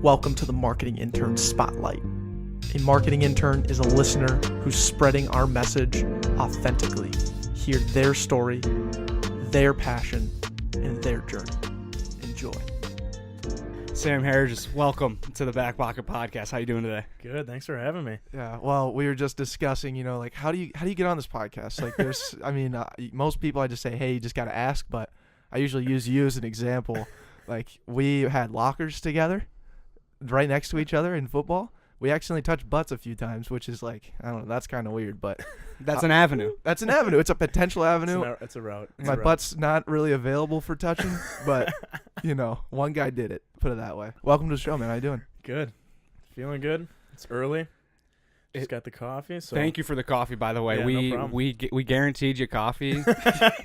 Welcome to the Marketing Intern Spotlight. A marketing intern is a listener who's spreading our message authentically. Hear their story, their passion, and their journey. Enjoy. Sam Herriges, welcome to the Backpocket Podcast. How you doing today? Good. Thanks for having me. Yeah, well, we were just discussing, like how do you get on this podcast? Like there's, most people I just say, hey, you just got to ask, but I usually use you as an example. Like we had lockers together right next to each other in football. We accidentally touched butts a few times, which is like, I don't know, that's kind of weird, but that's an avenue. That's an avenue. It's a potential avenue. It's a route. My butt's not really available for touching, but one guy did it. Put it that way. Welcome to the show, man. How you doing? Good. Feeling good. It's early. Just got the coffee. So Thank you for the coffee, by the way. Yeah, no problem. We guaranteed you coffee,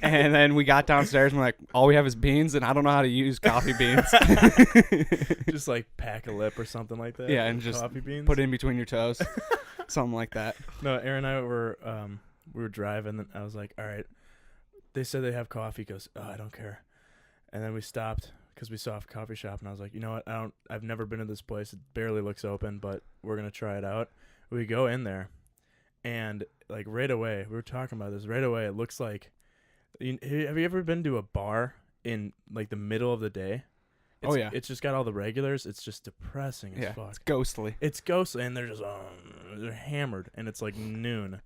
and then we got downstairs and we're like, all we have is beans, and I don't know how to use coffee beans. Just like pack a lip or something like that. Yeah, and just coffee beans. put it in between your toes, something like that. No, Aaron and I were driving, and I was like, all right. They said they have coffee. He goes, oh, I don't care. And then we stopped because we saw a coffee shop, and I was like, you know what? I've never been to this place. It barely looks open, but we're gonna try it out. We go in there, and like right away, we were talking about this. Right away, it looks like. Have you ever been to a bar in like the middle of the day? It's just got all the regulars. It's just depressing as fuck. It's ghostly. It's ghostly, and they're just they're hammered, and it's like noon,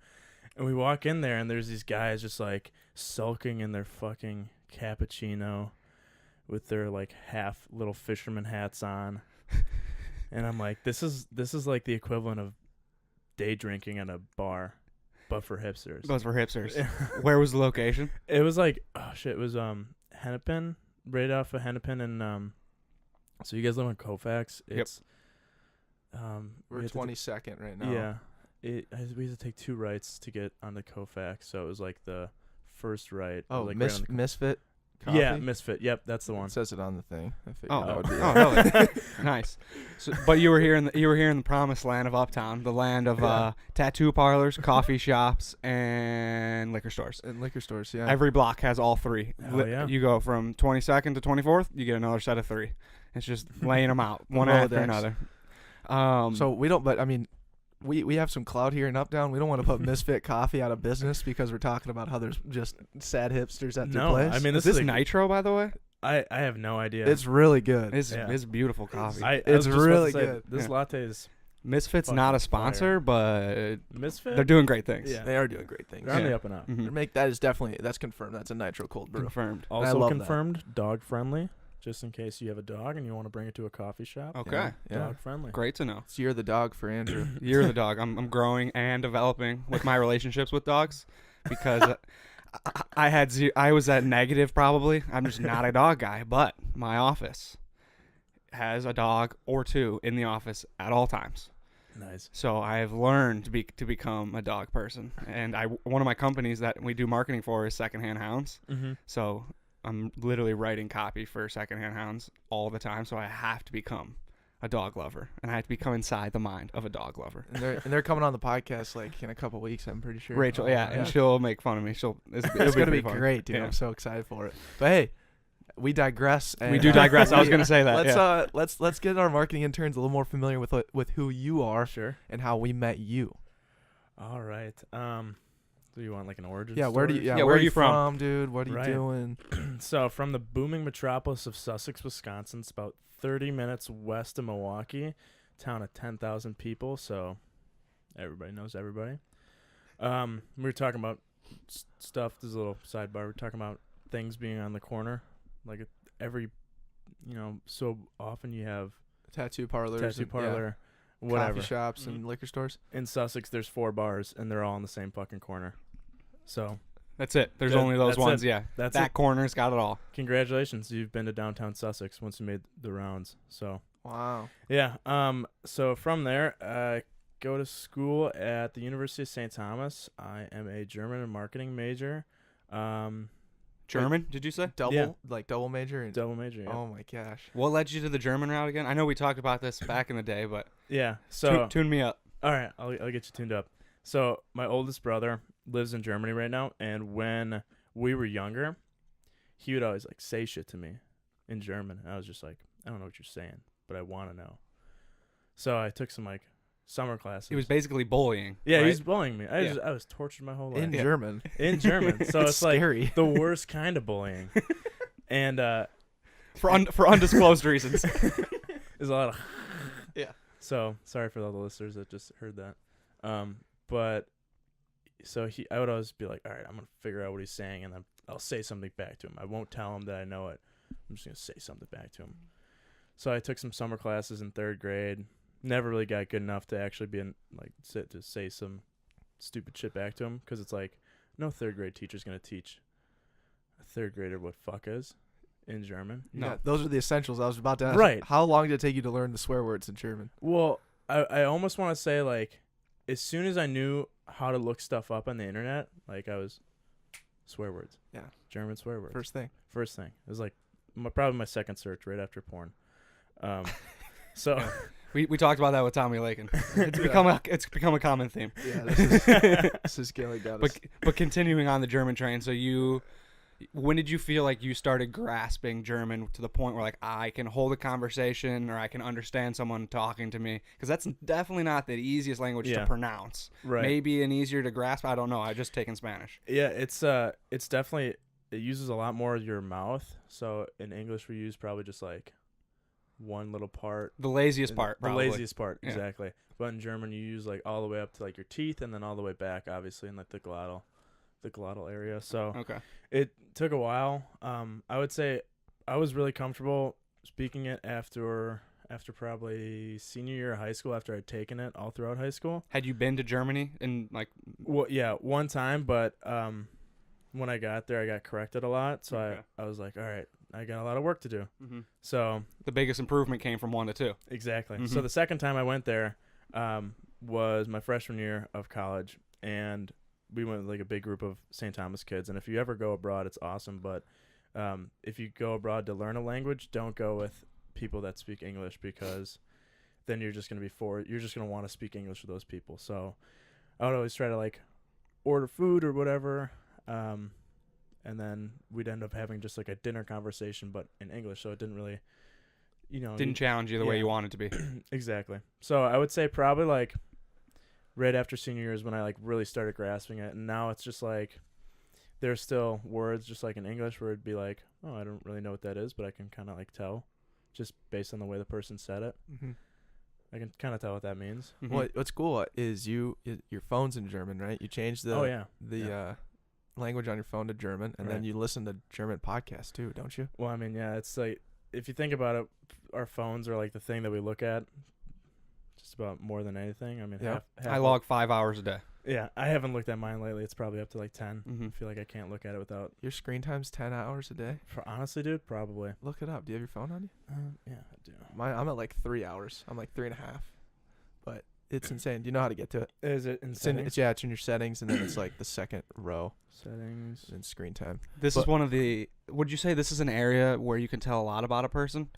and we walk in there, and there's these guys just like sulking in their fucking cappuccino, with their like half little fisherman hats on, and I'm like, this is like the equivalent of day drinking at a bar, but for hipsters. Those were hipsters. Where was the location? It was like, it was Hennepin, right off of Hennepin, and so you guys live in Colfax. It's we're 22nd right now. Yeah, we had to take two rights to get onto Colfax, so it was like the first right. Oh, like Misfit Coffee? Yeah, Misfit. Yep, that's the one. It says it on the thing. I figured Oh, that would be really? Nice. So, but you were here in the promised land of Uptown, the land of tattoo parlors, coffee shops, and liquor stores. And liquor stores, yeah. Every block has all three. Yeah. You go from 22nd to 24th, you get another set of three. It's just laying them out one after another. So we don't, but I mean, we have some clout here in Uptown. We don't want to put Misfit Coffee out of business because we're talking about how there's just sad hipsters at their place. I mean, is this Nitro, by the way? I have no idea. It's really good. It's beautiful coffee. It's really good. This latte is. Misfit's not a sponsor, but Misfit? They're doing great things. Yeah. They are doing great things. They're on the up and up. Mm-hmm. That is definitely, that's confirmed. That's a Nitro cold brew. Confirmed. Also confirmed, dog friendly. Just in case you have a dog and you want to bring it to a coffee shop. Okay. Yeah. Dog friendly. Great to know. So you're the dog for Andrew. You're the dog. I'm growing and developing with my relationships with dogs because I was at negative probably. I'm just not a dog guy, but my office has a dog or two in the office at all times. Nice. So I have learned to become a dog person, and one of my companies that we do marketing for is Secondhand Hounds. Mm-hmm. So I'm literally writing copy for Secondhand Hounds all the time, so I have to become a dog lover, and I have to become inside the mind of a dog lover. And they're coming on the podcast like in a couple weeks, I'm pretty sure. Rachel, and she'll make fun of me. It's going to be great, dude. Yeah. I'm so excited for it. But hey, we digress. We do digress. I was going to say that. Let's get our marketing interns a little more familiar with who you are, sure, and how we met you. All right. Do you want like an origin? Yeah, story? where are you from, dude? What are you doing? So from the booming metropolis of Sussex, Wisconsin, it's about 30 minutes west of Milwaukee, town of 10,000 people. So everybody knows everybody. We were talking about stuff. There's a little sidebar. We're talking about things being on the corner, like every, so often you have tattoo parlor, whatever, coffee shops and liquor stores. In Sussex, there's 4 bars, and they're all in the same fucking corner. So that's it. There's only those ones. It. Yeah, that corner's got it all. Congratulations, you've been to downtown Sussex once you made the rounds. So wow. Yeah. So from there, I go to school at the University of St. Thomas. I am a German and marketing major. German? Did you say double major? Double major. Yeah. Oh my gosh. What led you to the German route again? I know we talked about this back in the day, but yeah. So tune me up. All right, I'll get you tuned up. So my oldest brother lives in Germany right now, and when we were younger, he would always like say shit to me in German, and I was just like, I don't know what you're saying, but I want to know. So I took some like summer classes. He was basically bullying. Yeah, right? he was bullying me. I was tortured my whole life. In German. In German. So it's scary. like the worst kind of bullying. And for undisclosed reasons. there's a lot of Yeah. So sorry for all the listeners that just heard that. But so I would always be like, all right, I'm gonna figure out what he's saying, and then I'll say something back to him. I won't tell him that I know it. I'm just gonna say something back to him. So I took some summer classes in 3rd grade. Never really got good enough to actually be sit to say some stupid shit back to him, because it's like no 3rd grade teacher's gonna teach a 3rd grader what fuck is in German. No. Yeah, those are the essentials. I was about to ask. Right. How long did it take you to learn the swear words in German? Well, I almost want to say, like, as soon as I knew how to look stuff up on the internet, like, I was swear words. Yeah. German swear words. First thing. It was like probably my second search right after porn. So We talked about that with Tommy Lakin. It's become a common theme. Yeah, this is killing us. But continuing on the German train, so when did you feel like you started grasping German to the point where, like, I can hold a conversation or I can understand someone talking to me? Because that's definitely not the easiest language to pronounce. Right. Maybe an easier to grasp. I don't know. I just taken Spanish. Yeah, it's definitely, it uses a lot more of your mouth. So in English we use probably just like one little part. The laziest part, probably. The laziest part, Yeah. exactly. But in German you use like all the way up to like your teeth, and then all the way back, obviously, in like the glottal area. So Okay. it took a while. I would say I was really comfortable speaking it after probably senior year of high school, after I'd taken it all throughout high school. Had you been to Germany and like? Well, yeah, one time, but when I got there, I got corrected a lot. So Okay. I was like, all right, I got a lot of work to do. Mm-hmm. So The biggest improvement came from 1 to 2. exactly. Mhm. So the second time I went there was my freshman year of college, and we went with like a big group of St. Thomas kids. And if you ever go abroad, it's awesome. But if you go abroad to learn a language, don't go with people that speak English, because then you're just going to want to speak English with those people. So I would always try to like order food or whatever. And then we'd end up having just like a dinner conversation, but in English. So it didn't really, Didn't challenge you the way yeah. you wanted to be. Exactly. So I would say probably like right after senior year is when I like really started grasping it. And now it's just like there's still words just like in English where it'd be like, oh, I don't really know what that is, but I can kind of like tell just based on the way the person said it. Mm-hmm. I can kind of tell what that means. Mhm. What's cool is your phone's in German, right? You changed the language on your phone to German, and then Right. you listen to German podcasts too, don't you? Well, I mean, yeah, it's like if you think about it, our phones are like the thing that we look at just about more than anything. I mean, Yeah. half I log 5 hours a day. Yeah, I haven't looked at mine lately. It's probably up to like 10. Mhm. I feel like I can't look at it without. Your screen time's 10 hours a day. Honestly, dude, probably. Look it up. Do you have your phone on you? Yeah, I do. I'm at like 3 hours. I'm like 3.5. But it's insane. Do you know how to get to it? Is it in It's in, settings? it's in your settings, and then it's like the second row Settings. in screen time. This is one of the. Would you say this is an area where you can tell a lot about a person?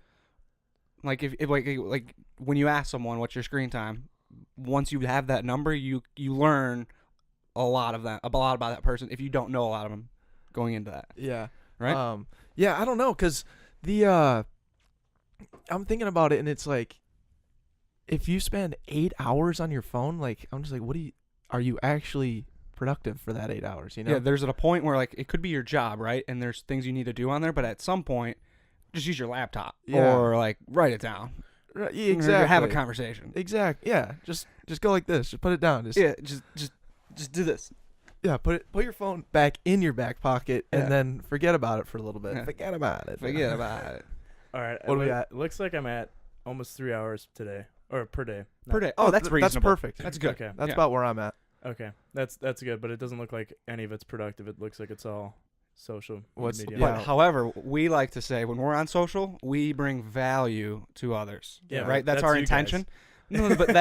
Like if like when you ask someone what's your screen time, once you have that number, you learn a lot about that person. If you don't know a lot of them going into that, Yeah. right? Yeah, I don't know, cause I'm thinking about it, and it's like, if you spend 8 hours on your phone, like I'm just like, are you actually productive for that 8 hours? You know? Yeah, there's at a point where like it could be your job, right? And there's things you need to do on there, but at some point, just use your laptop or like write it down. Right, yeah, exactly. Or have a conversation. Exactly. Yeah. Just go like this. Just put it down. Just do this. Yeah. Put your phone back in your back pocket, Yeah. and then forget about it for a little bit. Yeah. Forget about it. Forget about it. All right. What are we at? It looks like I'm at almost 3 hours today, or per day. Per day. Oh, that's reasonable. That's perfect. That's good. Okay. That's Yeah. about where I'm at. Okay. That's good, but it doesn't look like any of it's productive. It looks like it's all social media. But however, we like to say when we're on social, we bring value to others. Yeah, right. That's that's our you intention. But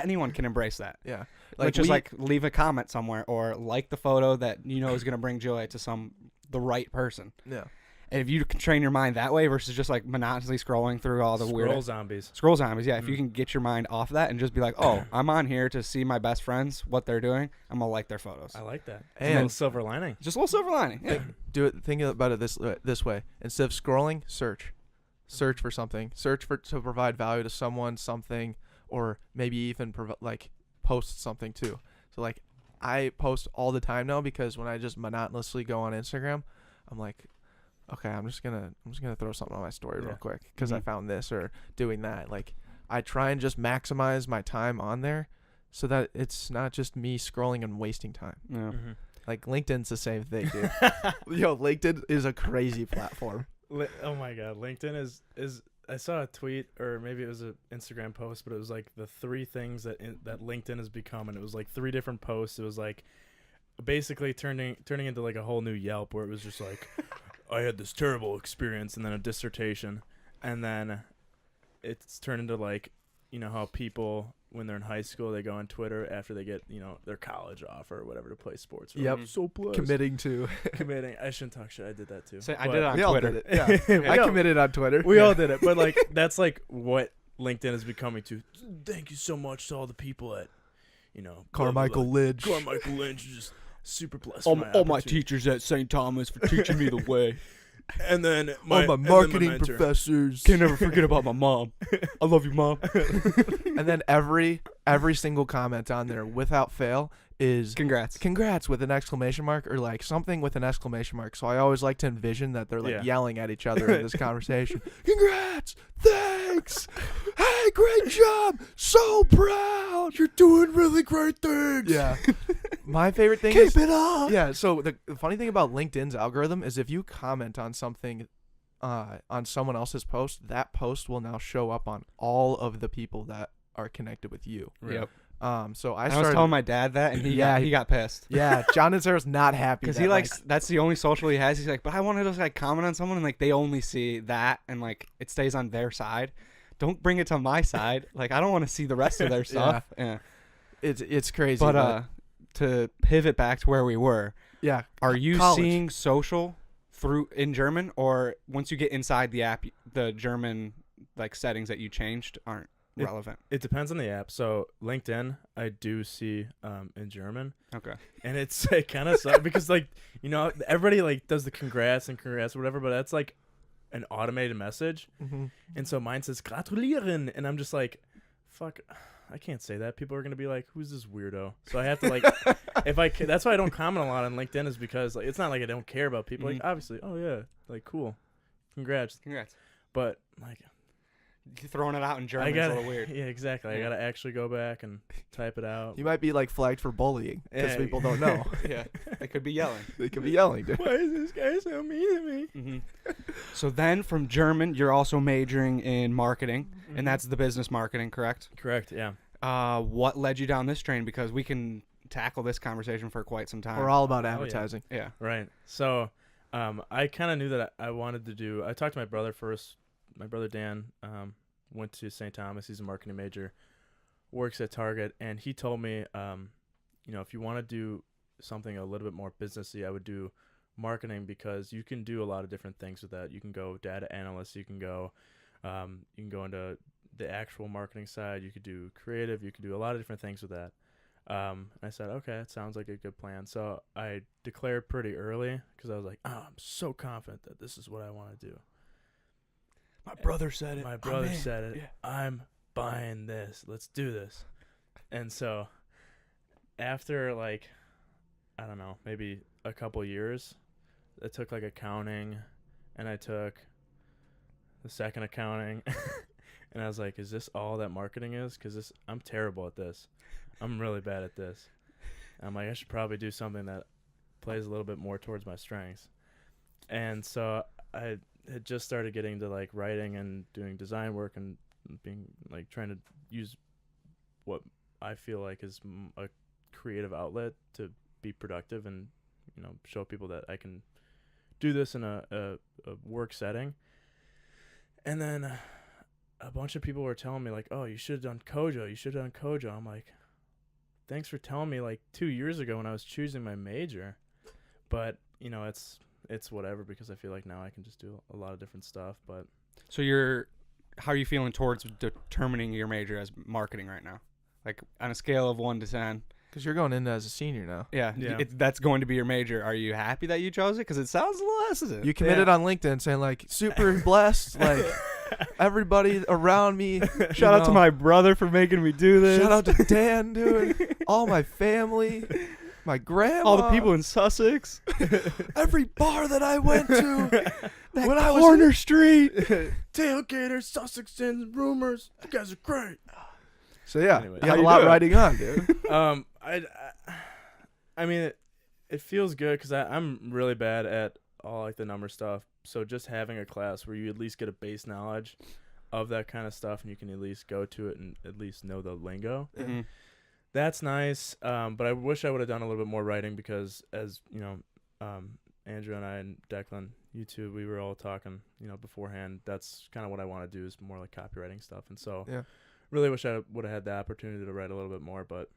anyone can embrace that. Yeah. Like leave a comment somewhere or like the photo that you know is going to bring joy to the right person. Yeah. And if you can train your mind that way versus just like monotonously scrolling through all the weird zombies. scroll zombies, yeah. If you can get your mind off that and just be like, oh, I'm on here to see my best friends, what they're doing, I'm gonna like their photos. I like that. And- a little silver lining. Just a little silver lining. Yeah. Think about it this way. Instead of scrolling, search for something. To provide value to someone, something, or maybe even post something too. So like I post all the time now because when I just monotonously go on Instagram, I'm like, okay, I'm just gonna throw something on my story real quick because I found this or doing that. Like I try and just maximize my time on there so that it's not just me scrolling and wasting time. Yeah. Like LinkedIn's the same thing, dude. Yo, LinkedIn is a crazy platform. Oh my god, LinkedIn is. I saw a tweet, or maybe it was an Instagram post, but it was like the 3 things that LinkedIn has become, and it was like 3 different posts. It was like basically turning into like a whole new Yelp, where it was just like, I had this terrible experience, and then a dissertation, and then it's turned into like, you know how people when they're in high school they go on Twitter after they get their college offer or whatever to play sports. Yep, so blessed. Committing. I shouldn't talk shit. I did that too. I did it on we all Twitter. did it. Yeah, I committed on Twitter. We all did it, but like that's like what LinkedIn is becoming to. Thank you so much to all the people at, Carmichael Lynch. Carmichael Lynch is just super blessed. All my teachers at St. Thomas for teaching me the way. And then all my marketing professors. Can't never forget about my mom. I love you, Mom. And then every single comment on there, without fail, is congrats with an exclamation mark or like something with an exclamation mark. So I always like to envision that they're like yelling at each other in this conversation. Congrats, thanks, hey, great job, so proud, you're doing really great things. Yeah. My favorite thing is keep it up. Yeah. So the funny thing about LinkedIn's algorithm is if you comment on something on someone else's post, that post will now show up on all of the people that are connected with you. Yep. So I was telling my dad that, and he got pissed. Yeah, John and Sarah's not happy because he likes that's the only social he has. He's like, but I wanted to like comment on someone, and like they only see that, and like it stays on their side. Don't bring it to my side. Like I don't want to see the rest of their stuff. Yeah. It's crazy. But to pivot back to where we were. Yeah. Are you college. seeing social in German, or once you get inside the app, the German like settings that you changed aren't relevant? It depends on the app. So LinkedIn, I do see in German. Okay. And it's like kind of sucks because like everybody like does the congrats or whatever, but that's like an automated message. Mm-hmm. And so mine says gratulieren, and I'm just like, fuck, I can't say that. People are gonna be like, who's this weirdo? So I have to like, that's why I don't comment a lot on LinkedIn, is because like it's not like I don't care about people. Like obviously, oh yeah, like cool, congrats. But like throwing it out in German is a little weird. Yeah, exactly. Yeah. I gotta actually go back and type it out. You might be like flagged for bullying because people don't know. Yeah, they could be yelling. Dude. Why is this guy so mean to me? Mm-hmm. So then from German, you're also majoring in marketing, and that's the business marketing, correct? Correct. Yeah. What led you down this train? Because we can tackle this conversation for quite some time. We're all about advertising. Yeah. Right. So, I kind of knew that I wanted to do. I talked to my brother first. My brother Dan went to St. Thomas. He's a marketing major, works at Target, and he told me, if you want to do something a little bit more businessy, I would do marketing, because you can do a lot of different things with that. You can go data analyst. You can go into the actual marketing side. You could do creative. You could do a lot of different things with that. I said, okay, that sounds like a good plan. So I declared pretty early because I was like, I'm so confident that this is what I want to do. My brother said it. My brother said it. Yeah. I'm buying this. Let's do this. And so after like, I don't know, maybe a couple years, I took like accounting, and I took the second accounting. And I was like, is this all that marketing is? Because I'm terrible at this. I'm really bad at this. And I'm like, I should probably do something that plays a little bit more towards my strengths. And so I had just started getting to like writing and doing design work and being like trying to use what I feel like is a creative outlet to be productive and show people that I can do this in a work setting. And then a bunch of people were telling me like, oh, you should have done Kojo. I'm like, thanks for telling me like 2 years ago when I was choosing my major. But it's whatever, because I feel like now I can just do a lot of different stuff. But so how are you feeling towards determining your major as marketing right now? Like on a scale of 1 to 10. Because you're going in as a senior now. Yeah. That's going to be your major. Are you happy that you chose it? Because it sounds a little hesitant. You committed on LinkedIn saying like super blessed. Like everybody around me. Shout out to my brother for making me do this. Shout out to Dan, dude. All my family, my grandma, all the people in Sussex, every bar that I went to. that when I was corner street. Tailgaters, Sussextons, rumors. You guys are great. So yeah, Anyway, you how have a you lot doing? riding on, dude. I mean, it feels good because I'm really bad at all like the number stuff. So just having a class where you at least get a base knowledge of that kind of stuff, and you can at least go to it and at least know the lingo. Mm-hmm. That's nice. But I wish I would have done a little bit more writing because, as you know, Andrew and I and Declan, you two, we were all talking, beforehand. That's kind of what I want to do is more like copywriting stuff. And so, really wish I would have had the opportunity to write a little bit more, but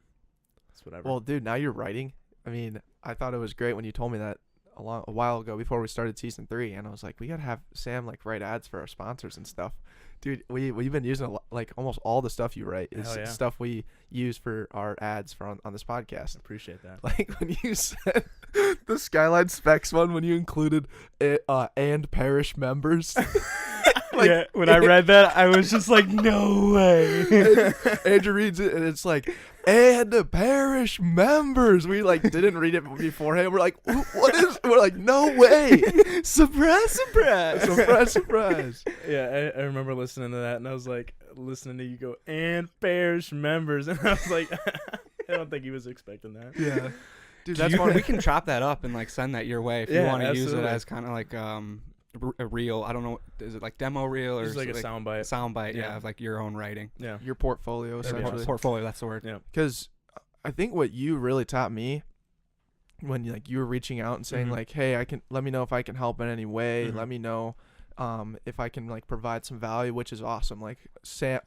it's whatever. Well, dude, now you're writing. I mean, I thought it was great when you told me that a while ago before we started season 3, and I was like, we gotta have Sam like write ads for our sponsors and stuff. Dude, we've been using like almost all the stuff you write is Hell yeah. stuff we use for our ads for on this podcast. Appreciate that. Like when you said the Skyline Specs one, when you included and parish members. Like, yeah, when I read that, I was just like, no way. Andrew reads it, and it's like, and the parish members. We like didn't read it beforehand. We're like, what is? We're like, no way. Surprise, surprise. Surprise, surprise. Yeah, I remember listening to that, and I was like, listening to you go, and parish members, and I was like, I don't think he was expecting that. Yeah. Dude, That's that's one. we can chop that up and like send that your way if you Yeah, want to use it absolutely. as kind of like a reel. I don't know, is it like demo reel or It's like a is it soundbite. soundbite? Yeah. Yeah, of like your own writing. Yeah. Your portfolio, That'd be essentially. awesome. Portfolio, that's the word. Yeah. Because I think what you really taught me when you were reaching out and saying Mhm. like, hey, let me know if I can help in any way. Mhm. Let me know if I can like provide some value, which is awesome. Like Sam,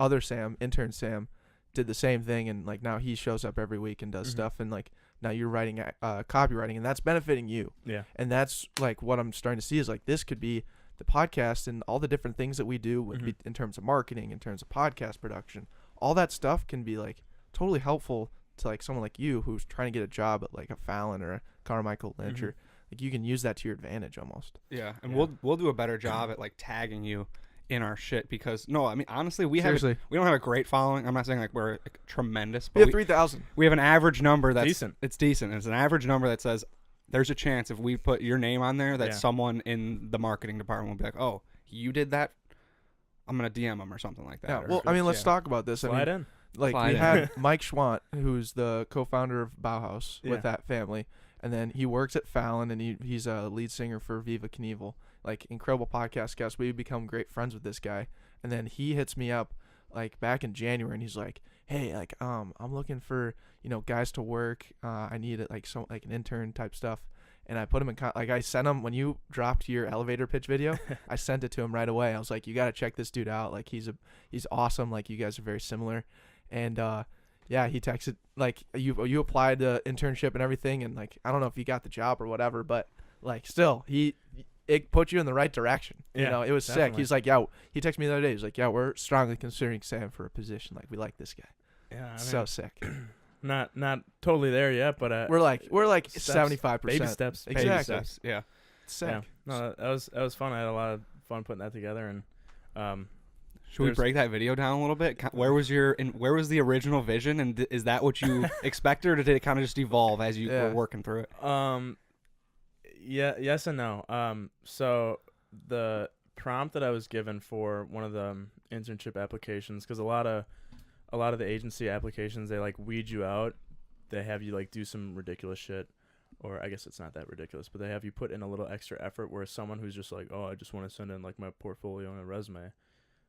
intern Sam, did the same thing, and like now he shows up every week and does Mhm. stuff, and like now you're writing copywriting, and that's benefiting you. Yeah. And that's like what I'm starting to see is like this could be the podcast and all the different things that we do Mhm. in terms of marketing, in terms of podcast production. All that stuff can be like totally helpful to like someone like you who's trying to get a job at like a Fallon or a Carmichael Lynch Mhm. or like you can use that to your advantage almost. Yeah, and Yeah. we'll do a better job at like tagging you in our shit because I mean honestly we Seriously. don't have a great following. I'm not saying like we're like, tremendous, We but have 3,000. we have an average number that's Decent. It's decent. It's an average number that says there's a chance if we put your name on there that Yeah. someone in the marketing department will be like, oh, you did that. I'm gonna DM them or something like that. Yeah. or- Well, I mean, let's yeah. talk about this. Slide I mean, in. like Slide we in. had Mike Schwant, who's the co-founder of Bauhaus Yeah. with that family, and then he works at Fallon, and he's a lead singer for Viva Knievel. Like incredible podcast guest. We become great friends with this guy, and then he hits me up like back in January, and he's like, "Hey, like I'm looking for guys to work. I need it like an intern type stuff." And I put him in like I sent him when you dropped your elevator pitch video. I sent it to him right away. I was like, "You got to check this dude out. Like he's awesome. Like you guys are very similar." And yeah, he texted like you applied to internship and everything, and like I don't know if you got the job or whatever, but like still it put you in the right direction. Yeah, It was sick. definitely. He's like, "Yeah." He texted me the other day. He's like, "Yeah, we're strongly considering Sam for a position. Like we like this guy." Yeah. I mean, So sick. not totally there yet, but We're like steps, 75%. baby steps. Baby Exactly. steps, yeah. Sick. Yeah. No, that was fun. I had a lot of fun putting that together, and Should we There's- break that video down a little bit? Where was where was the original vision, and is that what you expected, or did it kind of just evolve as you Yeah. were working through it? yeah, yes and no. So the prompt that I was given for one of the internship applications, because a lot of the agency applications, they like weed you out. They have you like do some ridiculous shit, or I guess it's not that ridiculous, but they have you put in a little extra effort. Where someone who's just like, oh, I just want to send in like my portfolio and a resume,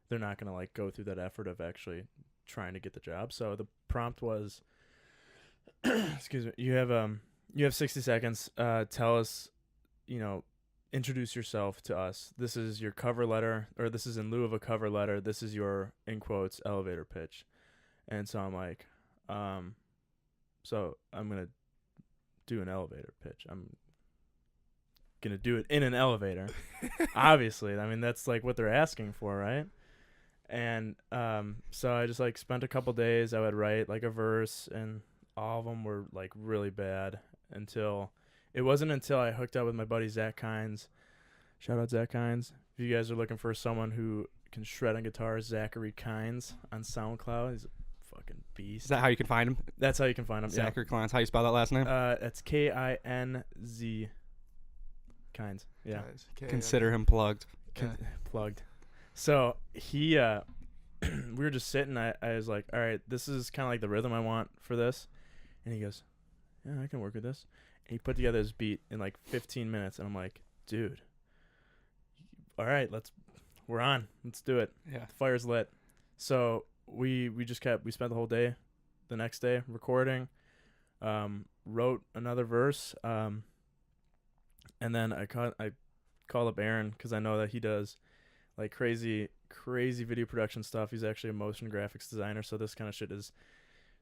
they're not gonna like go through that effort of actually trying to get the job. So the prompt was, excuse me, you have 60 seconds. Tell us, introduce yourself to us. This is your cover letter, or this is in lieu of a cover letter. This is your, in quotes, elevator pitch. And so I'm like, so I'm going to do an elevator pitch. I'm going to do it in an elevator. Obviously. I mean, that's like what they're asking for, right? And so I just like spent a couple days. I would write like a verse, and all of them were like really bad it wasn't until I hooked up with my buddy Zach Kynes. Shout out Zach Kynes. If you guys are looking for someone who can shred on guitar, Zachary Kynes on SoundCloud. He's a fucking beast. Is that how you can find him? That's how you can find him. Zachary Kleins. How you spell that last name? That's Kinz. Kynes. Yeah. Guys, Consider him plugged. Plugged. So he we were just sitting. I was like, all right, this is kind of like the rhythm I want for this. And he goes, yeah, I can work with this. And he put together his beat in like 15 minutes. And I'm like, dude, all right, we're on. Let's do it. Yeah. The fire's lit. So we spent the whole day, the next day recording, wrote another verse. And then I called up Aaron because I know that he does like crazy video production stuff. He's actually a motion graphics designer, so this kind of shit is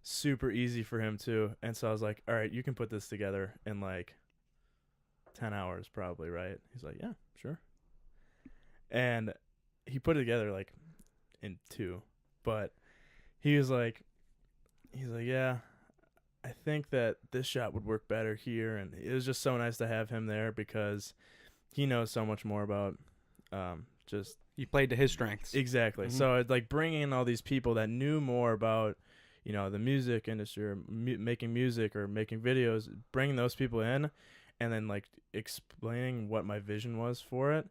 super easy for him too. And so I was like, all right, you can put this together in like 10 hours probably, right? He's like, yeah, sure. And he put it together like in 2, but he was like, yeah, I think that this shot would work better here. And it was just so nice to have him there because he knows so much more about just You played to his strengths. exactly. Mhm. So it's like bringing in all these people that knew more about, the music industry or making music or making videos, bringing those people in and then like explaining what my vision was for it.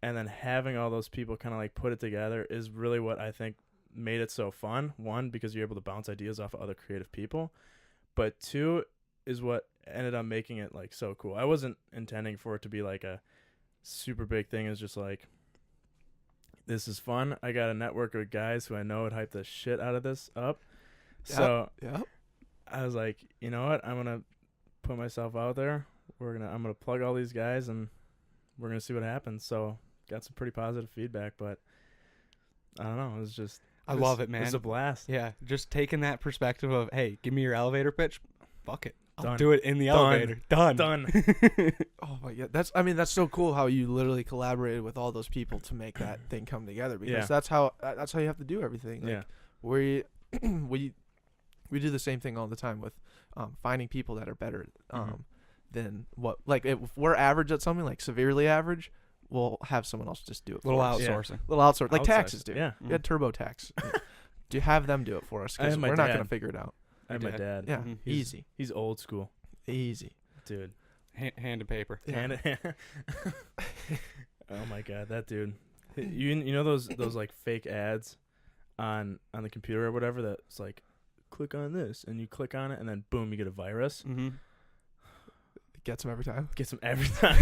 And then having all those people kind of like put it together is really what I think made it so fun. 1, because you're able to bounce ideas off of other creative people. But 2 is what ended up making it like so cool. I wasn't intending for it to be like a super big thing. It's just like, this is fun. I got a network of guys who I know would hype the shit out of this up. So I was like, you know what? I'm gonna put myself out there. I'm gonna plug all these guys and we're gonna see what happens. So got some pretty positive feedback, but I don't know. It was just I love it, man. It was a blast. Yeah, just taking that perspective of, hey, give me your elevator pitch. Fuck it. I'll Done. do it in the Done. elevator. Done. Done. Oh my god, that's so cool how you literally collaborated with all those people to make that thing come together because Yeah. that's how you have to do everything. Like, Yeah. we do the same thing all the time with finding people that are better than what, like if we're average at something, like severely average, we'll have someone else just do it. Little for us. outsourcing. Little outsource, like Outside. taxes, dude. Yeah. We had TurboTax. Do you have them do it for us I because have my we're not dad. gonna figure it out. I have my dad. dad. Yeah, Mhm. easy, He's old school, easy. dude. Hand and paper. Yeah. Oh my god, that dude. You know those like fake ads on the computer or whatever that's like, click on this and you click on it and then boom, you get a virus. Mm-hmm. Gets them every time. Gets them every time.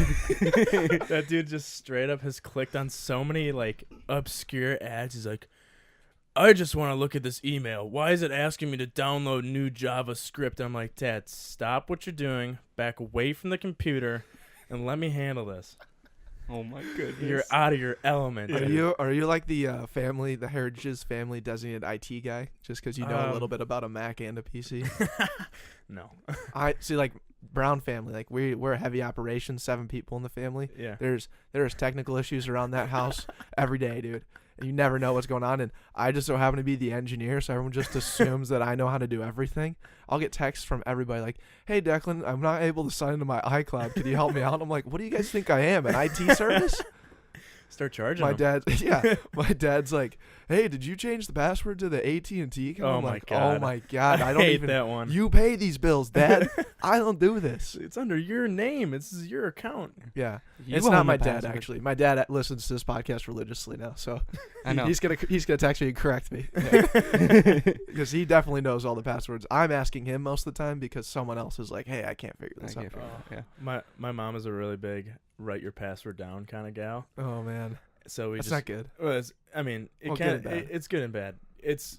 That dude just straight up has clicked on so many like obscure ads. He's like, I just want to look at this email. Why is it asking me to download new JavaScript? I'm like, Dad, stop what you're doing, back away from the computer, and let me handle this. Oh my goodness. You're out of your element. Are dude. you like the Herriges family designated IT guy just because you know a little bit about a Mac and a PC? No. I see, like Brown family, like we're a heavy operation, 7 people in the family. Yeah. There's technical issues around that house every day, dude. And you never know what's going on. And I just so happen to be the engineer, so everyone just assumes that I know how to do everything. I'll get texts from everybody like, "Hey, Declan, I'm not able to sign into my iCloud. Could you help me out?" And I'm like, "What do you guys think I am, an IT service?" Start charging My them. my dad's like, "Hey, did you change the password to the AT&T account?" Oh I'm my like, God. "Oh my god, I I don't hate even that one. You pay these bills, Dad. I don't do this." It's under your name. This is your account. Yeah. You It's own not the my dad password. actually. My dad listens to this podcast religiously now, so I know. he's gonna text me and correct me because he definitely knows all the passwords. I'm asking him most of the time because someone else is like, "Hey, I can't figure this I out." can't figure it out. Yeah. My mom is a really big write your password down kind of gal. Oh man, So we that's just not good. Well, it Well, can. good and bad. It's good and bad. It's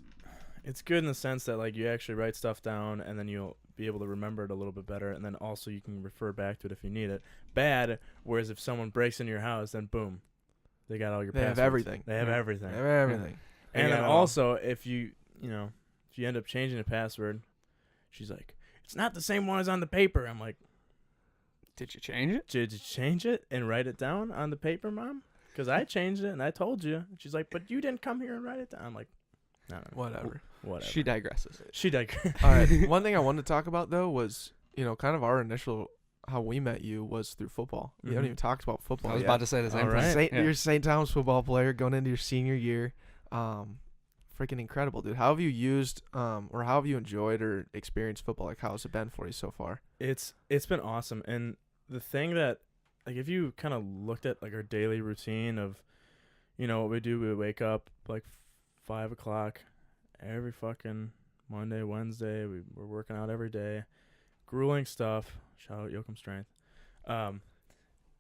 good in the sense that like you actually write stuff down and then you'll be able to remember it a little bit better, and then also you can refer back to it if you need it. Bad, whereas if someone breaks into your house, then boom, they got all your They have passwords. everything. They have Yeah. everything. Everything. And They then got it all. also if you end up changing the password, she's like, it's not the same one as on the paper. I'm like, Did you change it? did you change it and write it down on the paper, Mom? Because I changed it and I told you. She's like, but you didn't come here and write it down. I'm like, no. Whatever. Whatever. She digresses. She digressed. All right. One thing I wanted to talk about though was, kind of our initial how we met you was through football. We Mhm. haven't even talked about football I was yet. about to say the same All thing. right. Yeah. You're a St. Thomas football player going into your senior year. Freaking incredible, dude. How have you used or how have you enjoyed or experienced football? Like, how has it been for you so far? It's been awesome. And the thing that, like, if you kind of looked at like our daily routine of, what we do, we wake up like 5 o'clock every fucking Monday, Wednesday. We're working out every day, grueling stuff. Shout out Yoakum Strength.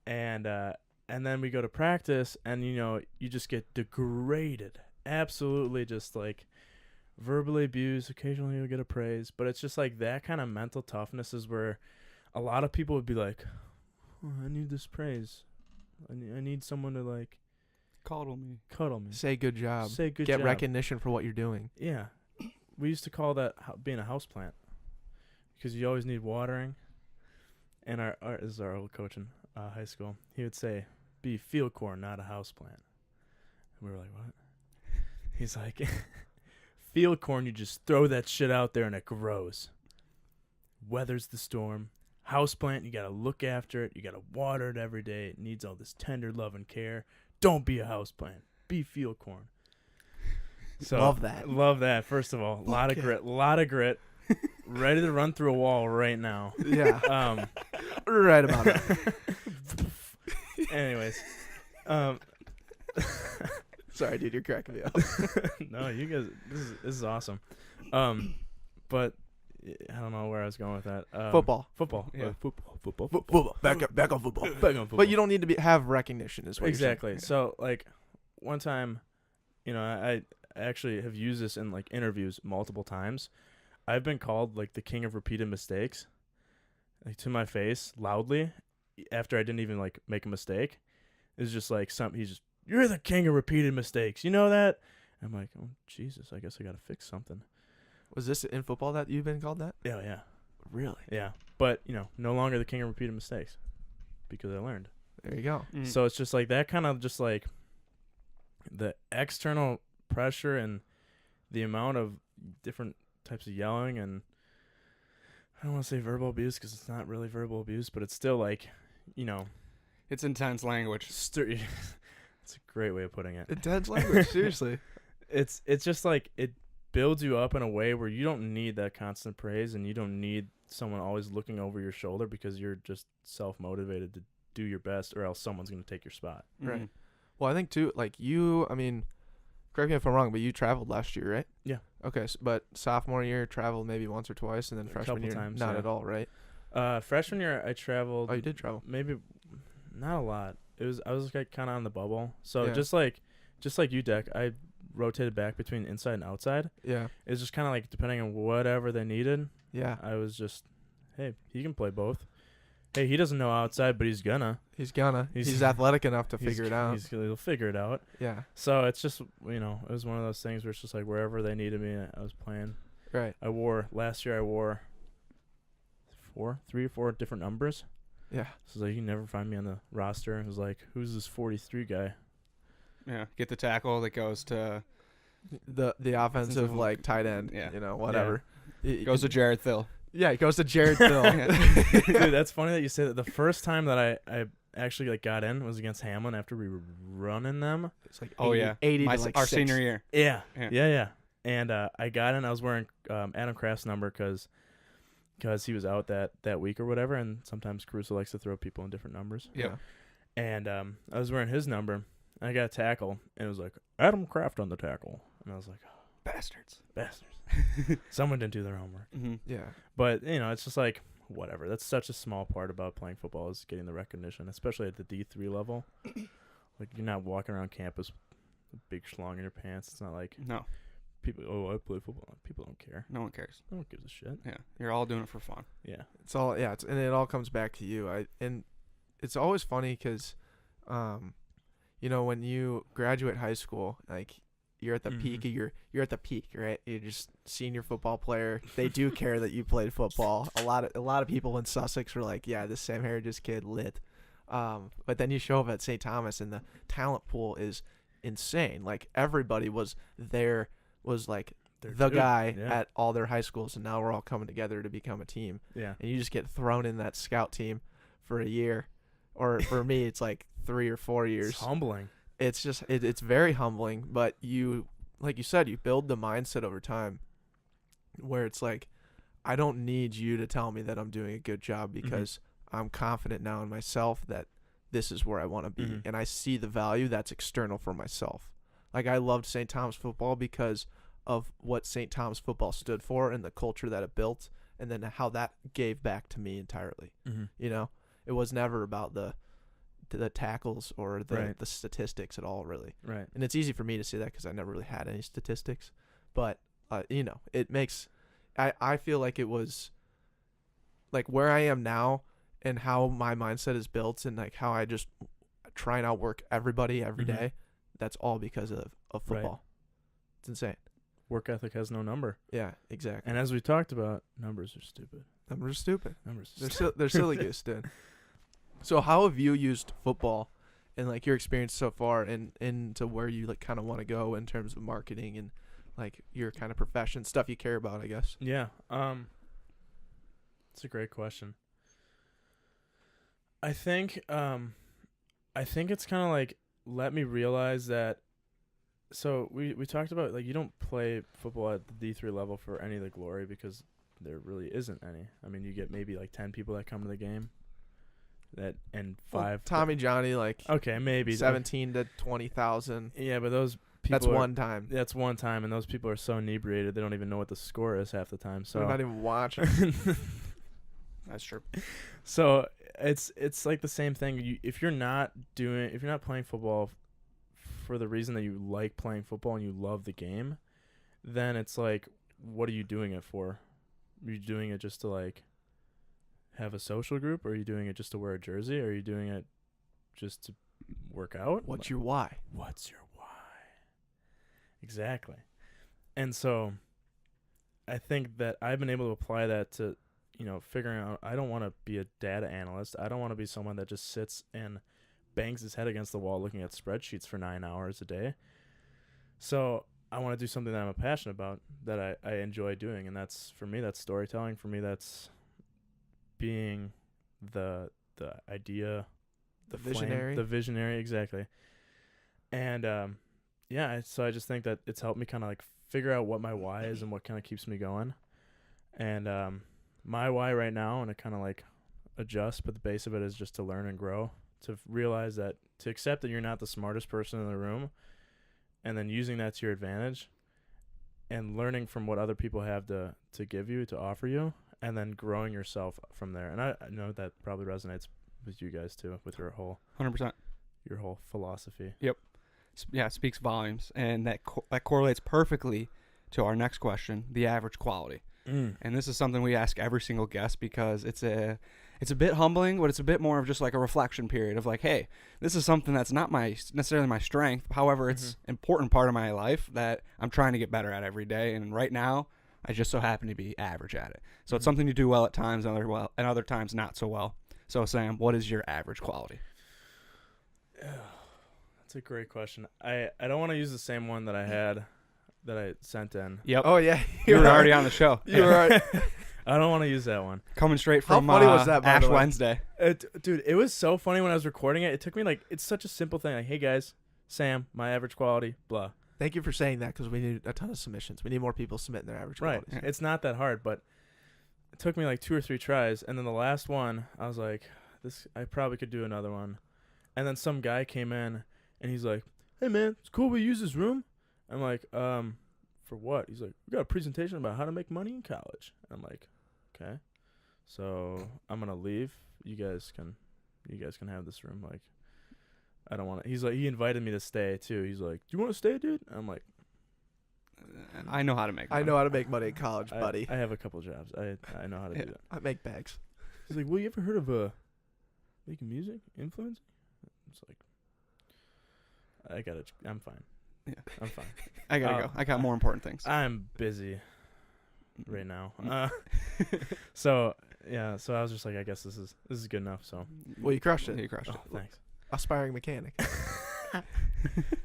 And then we go to practice, and you just get degraded, absolutely, just like verbally abused. Occasionally you'll get a praise, but it's just like that kind of mental toughness is where a lot of people would be like, oh, I need this praise. I need someone to like Cuddle me. Say good job. Say good Get job. recognition for what you're doing. Yeah. We used to call that being a house plant, because you always need watering. And our this is our old coach in high school. He would say, be field corn, not a house plant. And we were like, what? He's like, field corn, you just throw that shit out there and it grows. Weathers the storm. House plant, you got to look after it. You got to water it every day. It needs all this tender love and care. Don't be a house plant. Be field corn. So, Love that. Love that. First of all, a lot of grit. Ready to run through a wall right now. Yeah. Right about it. Anyways. Sorry, dude, you're cracking me up. No, you guys, this is awesome. But I don't know where I was going with that. Football. Yeah. Football. Back on football. Back on football. But you don't need to have recognition, is what Exactly. you're saying. So, like, one time, I actually have used this in, like, interviews multiple times. I've been called, like, the king of repeated mistakes, like, to my face, loudly, after I didn't even, like, make a mistake. It's just, like, you're the king of repeated mistakes. You know that? I'm like, oh, Jesus, I guess I got to fix something. Was this in football that you've been called that? Yeah. Really? Yeah. But, no longer the king of repeated mistakes, because I learned. There you go. Mm. So it's just like that kind of just like the external pressure and the amount of different types of yelling, and I don't want to say verbal abuse because it's not really verbal abuse, but it's still like, It's intense language. it's a great way of putting it. Intense language, seriously. It's just like it builds you up in a way where you don't need that constant praise, and you don't need someone always looking over your shoulder, because you're just self-motivated to do your best, or else someone's going to take your spot. Right. Mhm. Well, I think, too, like you, correct me if I'm wrong, but you traveled last year, right? Yeah. Okay, but sophomore year, traveled maybe once or twice, and then A freshman couple year, times, not yeah. at all, right? Freshman year, I traveled. Oh, you did travel. Maybe not a lot. I was like kind of on the bubble. So Yeah. just like you, Deck, I rotated back between inside and outside. Yeah. It was just kind of like depending on whatever they needed. Yeah. I was just, hey, he can play both. Hey, he doesn't know outside, but he's gonna. He's gonna. He's- He's athletic enough to He's- figure it out. He'll figure it out. Yeah. So it's just, it was one of those things where it's just like wherever they needed me, I was playing. Right. Last year I wore 3 or 4 different numbers. Yeah. So it's like, you can never find me on the roster. It was like, who's this 43 guy? Yeah. Get the tackle that goes to The offensive Offensive, like tight end. yeah. Whatever. goes to Jared Thill. Yeah, it goes to Jared Thill. Dude, that's funny that you say that. The first time that I actually like got in was against Hamlin after we were running them. It's like 80, Oh yeah. 80 My, to like our 6. senior year. Yeah. And I got in. I was wearing Adam Kraft's number because he was out that week or whatever. And sometimes Caruso likes to throw people in different numbers. Yeah. And I was wearing his number. And I got a tackle, and it was like Adam Kraft on the tackle. And I was like, oh, Bastards. bastards. Someone didn't do their homework. Mm-hmm. Yeah. But, it's just like, whatever. That's such a small part about playing football is getting the recognition, especially at the D3 level. Like, you're not walking around campus with a big schlong in your pants. It's not like No. people, I play football. People don't care. No one cares. No one gives a shit. Yeah. You're all doing it for fun. Yeah. It's all and it all comes back to you. And it's always funny because, when you graduate high school, like you're at the peak of you're at the peak, right? You're just senior football player. They do care that you played football. A lot of people in Sussex were like, yeah, this Sam Herriges kid lit. But then you show up at St. Thomas and the talent pool is insane. Like everybody was like the guy Yeah. at all their high schools, and now we're all coming together to become a team. Yeah. And you just get thrown in that scout team. for a year, or for me, it's like 3 or 4 years. It's humbling. It's just it's very humbling, but you, like you said, you build the mindset over time where it's like, I don't need you to tell me that I'm doing a good job because I'm confident now in myself that this is where I want to be, and I see the value that's external for myself. Like, I loved St. Thomas football because of what St. Thomas football stood for and the culture that it built, and then how that gave back to me entirely. You know, it was never about the tackles or the statistics at all, really. Right. And it's easy for me to say that because I never really had any statistics, but you know, it makes I feel like it was like where I am now and how my mindset is built and like how I just try and outwork everybody every day. That's all because of football. Right. It's insane. Work ethic has no number. Yeah, exactly. And as we talked about, numbers are stupid. Numbers are stupid. Numbers are stupid. They're silly goose, dude. So how have you used football and like your experience so far and into where you like kind of want to go in terms of marketing and like your kind of profession, stuff you care about, I guess? Yeah. It's a great question. I think it's kind of like let me realize that. So we talked about like you don't play football at the D3 level for any of the glory because there really isn't any. I mean, you get maybe like 10 people that come to the game. That and 5 well, Tommy Johnny like okay, maybe 17 to 20,000. Yeah, but those people that's one time. That's one time, and those people are so inebriated they don't even know what the score is half the time. So they're not even watching. That's true. So it's like the same thing. If you're not playing football for the reason that you like playing football and you love the game, then it's like, what are you doing it for? Are you doing it just to like have a social group, or are you doing it just to wear a jersey, or are you doing it just to work out? What's your why? What's your why? Exactly. And so I think that I've been able to apply that to, you know, figuring out I don't want to be a data analyst. I don't want to be someone that just sits and bangs his head against the wall looking at spreadsheets for 9 hours a day. So I want to do something that I'm passionate about, that I enjoy doing. And that's, for me, that's storytelling. For me, that's being the idea, the visionary. The visionary, exactly. And so I just think that it's helped me kind of like figure out what my why is and what kind of keeps me going. And my why right now, and it kind of like adjusts, but the base of it is just to learn and grow, to realize that, to accept that you're not the smartest person in the room, and then using that to your advantage and learning from what other people have to give you, to offer you, and then growing yourself from there. And I know that probably resonates with you guys too, with your whole 100%, your whole philosophy. Yep. Yeah, it speaks volumes, and that correlates perfectly to our next question, the average quality. And this is something we ask every single guest because it's a bit humbling, but it's a bit more of just like a reflection period of like, hey, this is something that's not necessarily my strength. However, it's an important part of my life that I'm trying to get better at every day. And right now, I just so happen to be average at it. So it's something you do well at times, and other times not so well. So Sam, what is your average quality? That's a great question. I don't want to use the same one that I had that I sent in. Yep. Oh yeah, you were already on the show. You were right. I don't want to use that one. Coming straight from how funny was that, by Ash the way? Wednesday. Dude, it was so funny when I was recording it. It took me like, it's such a simple thing. Like, hey guys, Sam, my average quality, blah. Thank you for saying that, because we need a ton of submissions. We need more people submitting their average Right. qualities. It's not that hard, but it took me like 2 or 3 tries, and then the last one, I was like, I probably could do another one. And then some guy came in, and he's like, hey man, it's cool we use this room. I'm like, for what? He's like, we got a presentation about how to make money in college. I'm like, okay, so I'm gonna leave. You guys can have this room. Like, I don't want to. He's like, he invited me to stay too. He's like, do you want to stay, dude? I'm like, I know how to make money. I know how to make money in college, buddy. I have a couple jobs. I know how to do that. I make bags. He's like, well, you ever heard of making music, influencing? It's like, I'm fine. Yeah, I'm fine. I gotta go. I got more important things. I'm busy right now. So yeah, so I was just like, I guess this is good enough. So Well, you crushed it. You crushed it. Thanks. Aspiring mechanic.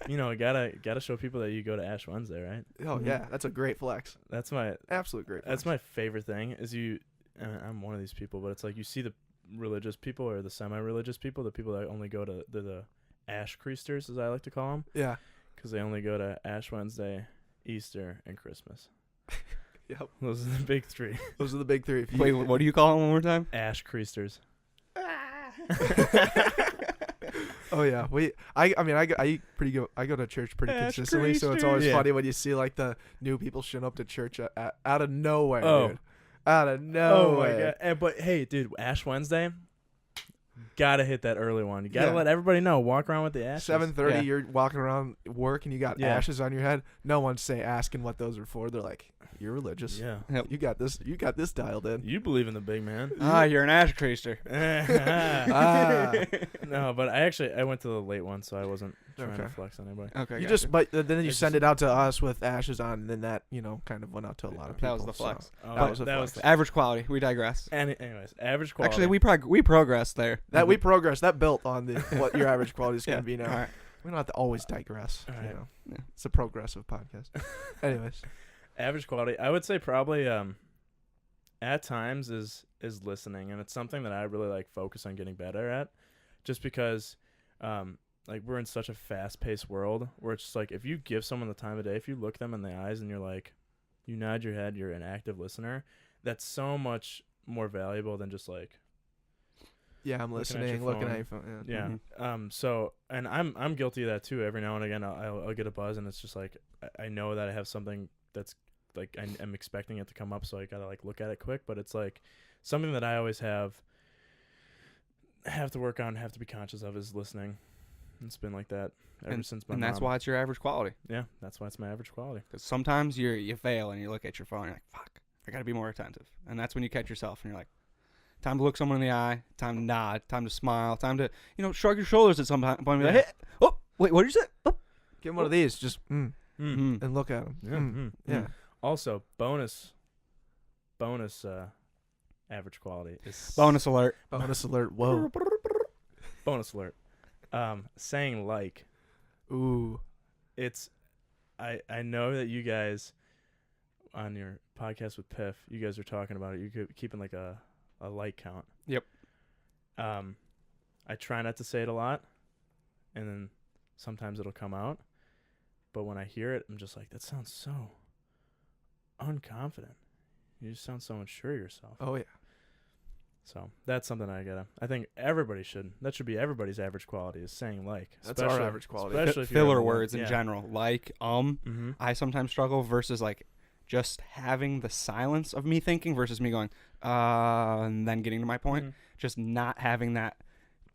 You know, gotta show people that you go to Ash Wednesday, right? Oh yeah, that's a great flex. That's my Absolute great. That's flex. my favorite thing. Is I'm one of these people, but it's like you see religious people or the semi-religious people, the people that only go to the Ash Creasters, as I like to call them, Yeah. because they only go to Ash Wednesday, Easter, and Christmas. Yep. Those are the big three. Those are the big three. Wait, what do you call them one more time? Ash Creasters. Oh yeah, I go to church pretty Ash consistently, so it's always Yeah. funny when you see like the new people showing up to church out of nowhere, Oh. dude. Out of Oh nowhere. my god! But hey, dude, Ash Wednesday, gotta hit that early one. You gotta Yeah. let everybody know. Walk around with the ashes. 7:30, Yeah. you're walking around work and you got Yeah. ashes on your head. No one's asking what those are for. They're like, "You're religious. Yeah. Yep. You got this. You got this dialed in." You believe in the big man. You're an Ash Creaster. Ah. No, but I went to the late one, so I wasn't trying Okay. to flex on anybody. Okay. You gotcha. just, but then you It's send just- it out to us with ashes on, and then that kind of went out to a lot of people. That was the so- flex. That was a flex. Average quality. We digress. Anyways, average quality. Actually, we progressed there. That we progressed. That built on what your average quality is going Yeah. to be now. All right. We don't have to always digress. All right. Yeah. It's a progressive podcast. Anyways, average quality. I would say probably at times is listening, and it's something that I really like focus on getting better at, just because like we're in such a fast-paced world where it's just like if you give someone the time of day, if you look them in the eyes and you're like, you nod your head, you're an active listener, that's so much more valuable than just like yeah, I'm Looking at listening, your looking phone. at your phone. Yeah. yeah. Mhm. So, and I'm guilty of that too. Every now and again, I'll get a buzz, and it's just like I know that I have something that's like I'm expecting it to come up, so I gotta like look at it quick. But it's like something that I always have to work on, have to be conscious of is listening. It's been like that ever since my And that's mom. why it's your average quality. Yeah, that's why it's my average quality. Because sometimes you fail and you look at your phone and you're like, fuck, I got to be more attentive. And that's when you catch yourself and you're like, time to look someone in the eye, time to nod, time to smile, time to, shrug your shoulders at some point and be like, Yeah. hey, oh, wait, what did you say? Oh. Give him one of these, just Mhm. and look at him. Yeah. Yeah. Also, bonus average quality is Bonus alert. Bonus alert. Whoa. bonus alert. Saying like. Ooh. It's I know that you guys on your podcast with Piff, you guys are talking about it. You're keeping like a like count. Yep. I try not to say it a lot, and then sometimes it'll come out. But when I hear it, I'm just like, that sounds so unconfident. You just sound so unsure of yourself. Oh yeah. So that's something I think everybody should. That should be everybody's average quality is saying like. That's our average quality. Especially if you're Filler on the one- words in yeah. general, like, Mm-hmm. I sometimes struggle versus like just having the silence of me thinking versus me going, and then getting to my point. Mhm. Just not having that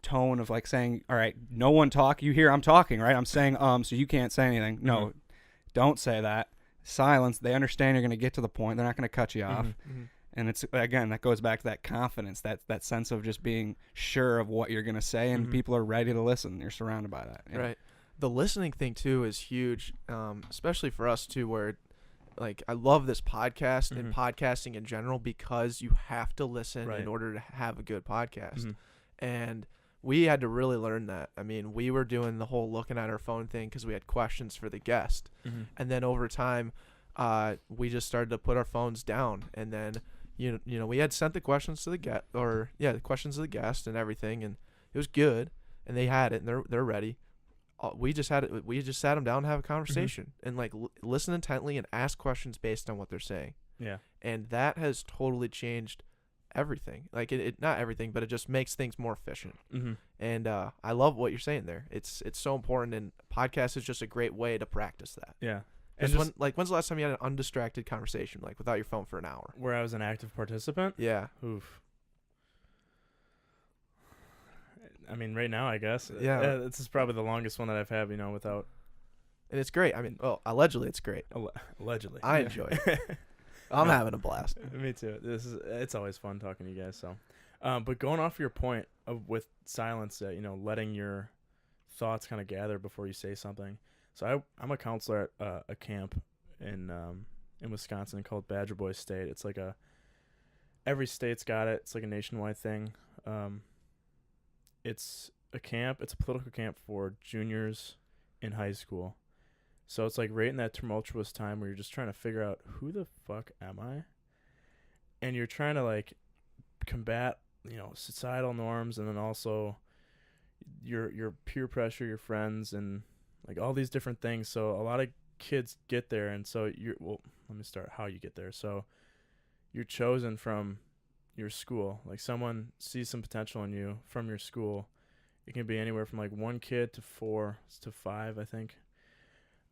tone of like saying, all right, no one talk. You hear I'm talking, right? I'm saying, so you can't say anything. No, Mhm. don't say that. Silence. They understand you're going to get to the point. They're not going to cut you off. Mhm. And it's, again, that goes back to that confidence, that sense of just being sure of what you're going to say, and Mhm. people are ready to listen. You're surrounded by that. Yeah. Right. The listening thing too is huge, especially for us too, where like I love this podcast and Mhm. podcasting in general because you have to listen Right. in order to have a good podcast. Mhm. And we had to really learn that. I mean, we were doing the whole looking at our phone thing because we had questions for the guest. Mhm. And then over time, we just started to put our phones down. And then, you know, we had sent the questions to the the questions to the guest and everything. And it was good. And they had it and they're ready. We just sat them down and have a conversation and like listen intently and ask questions based on what they're saying. Yeah. And that has totally changed everything. Like it not everything, but it just makes things more efficient. Mm-hmm. And I love what you're saying there. It's so important, and podcast is just a great way to practice that. Yeah. And And when's the last time you had an undistracted conversation, like without your phone for an hour? where I was an active participant. Yeah. Oof. I mean, right now, I guess. Yeah. This is probably the longest one that I've had, without And it's great. I mean, well, allegedly it's great. allegedly. I enjoy it. I'm No. having a blast. Me too. It's always fun talking to you guys. So, but going off your point of with silence, letting your thoughts kind of gather before you say something. So I'm a counselor at a camp in Wisconsin called Badger Boy State. It's like every state's got it. It's like a nationwide thing. It's a camp. It's a political camp for juniors in high school. So it's like right in that tumultuous time where you're just trying to figure out who the fuck am I? And you're trying to like combat societal norms, and then also your peer pressure, your friends, and like all these different things. So a lot of kids get there, and so let me start how you get there. So you're chosen from your school. Like someone sees some potential in you from your school. It can be anywhere from like 1 kid to 4 to 5, I think.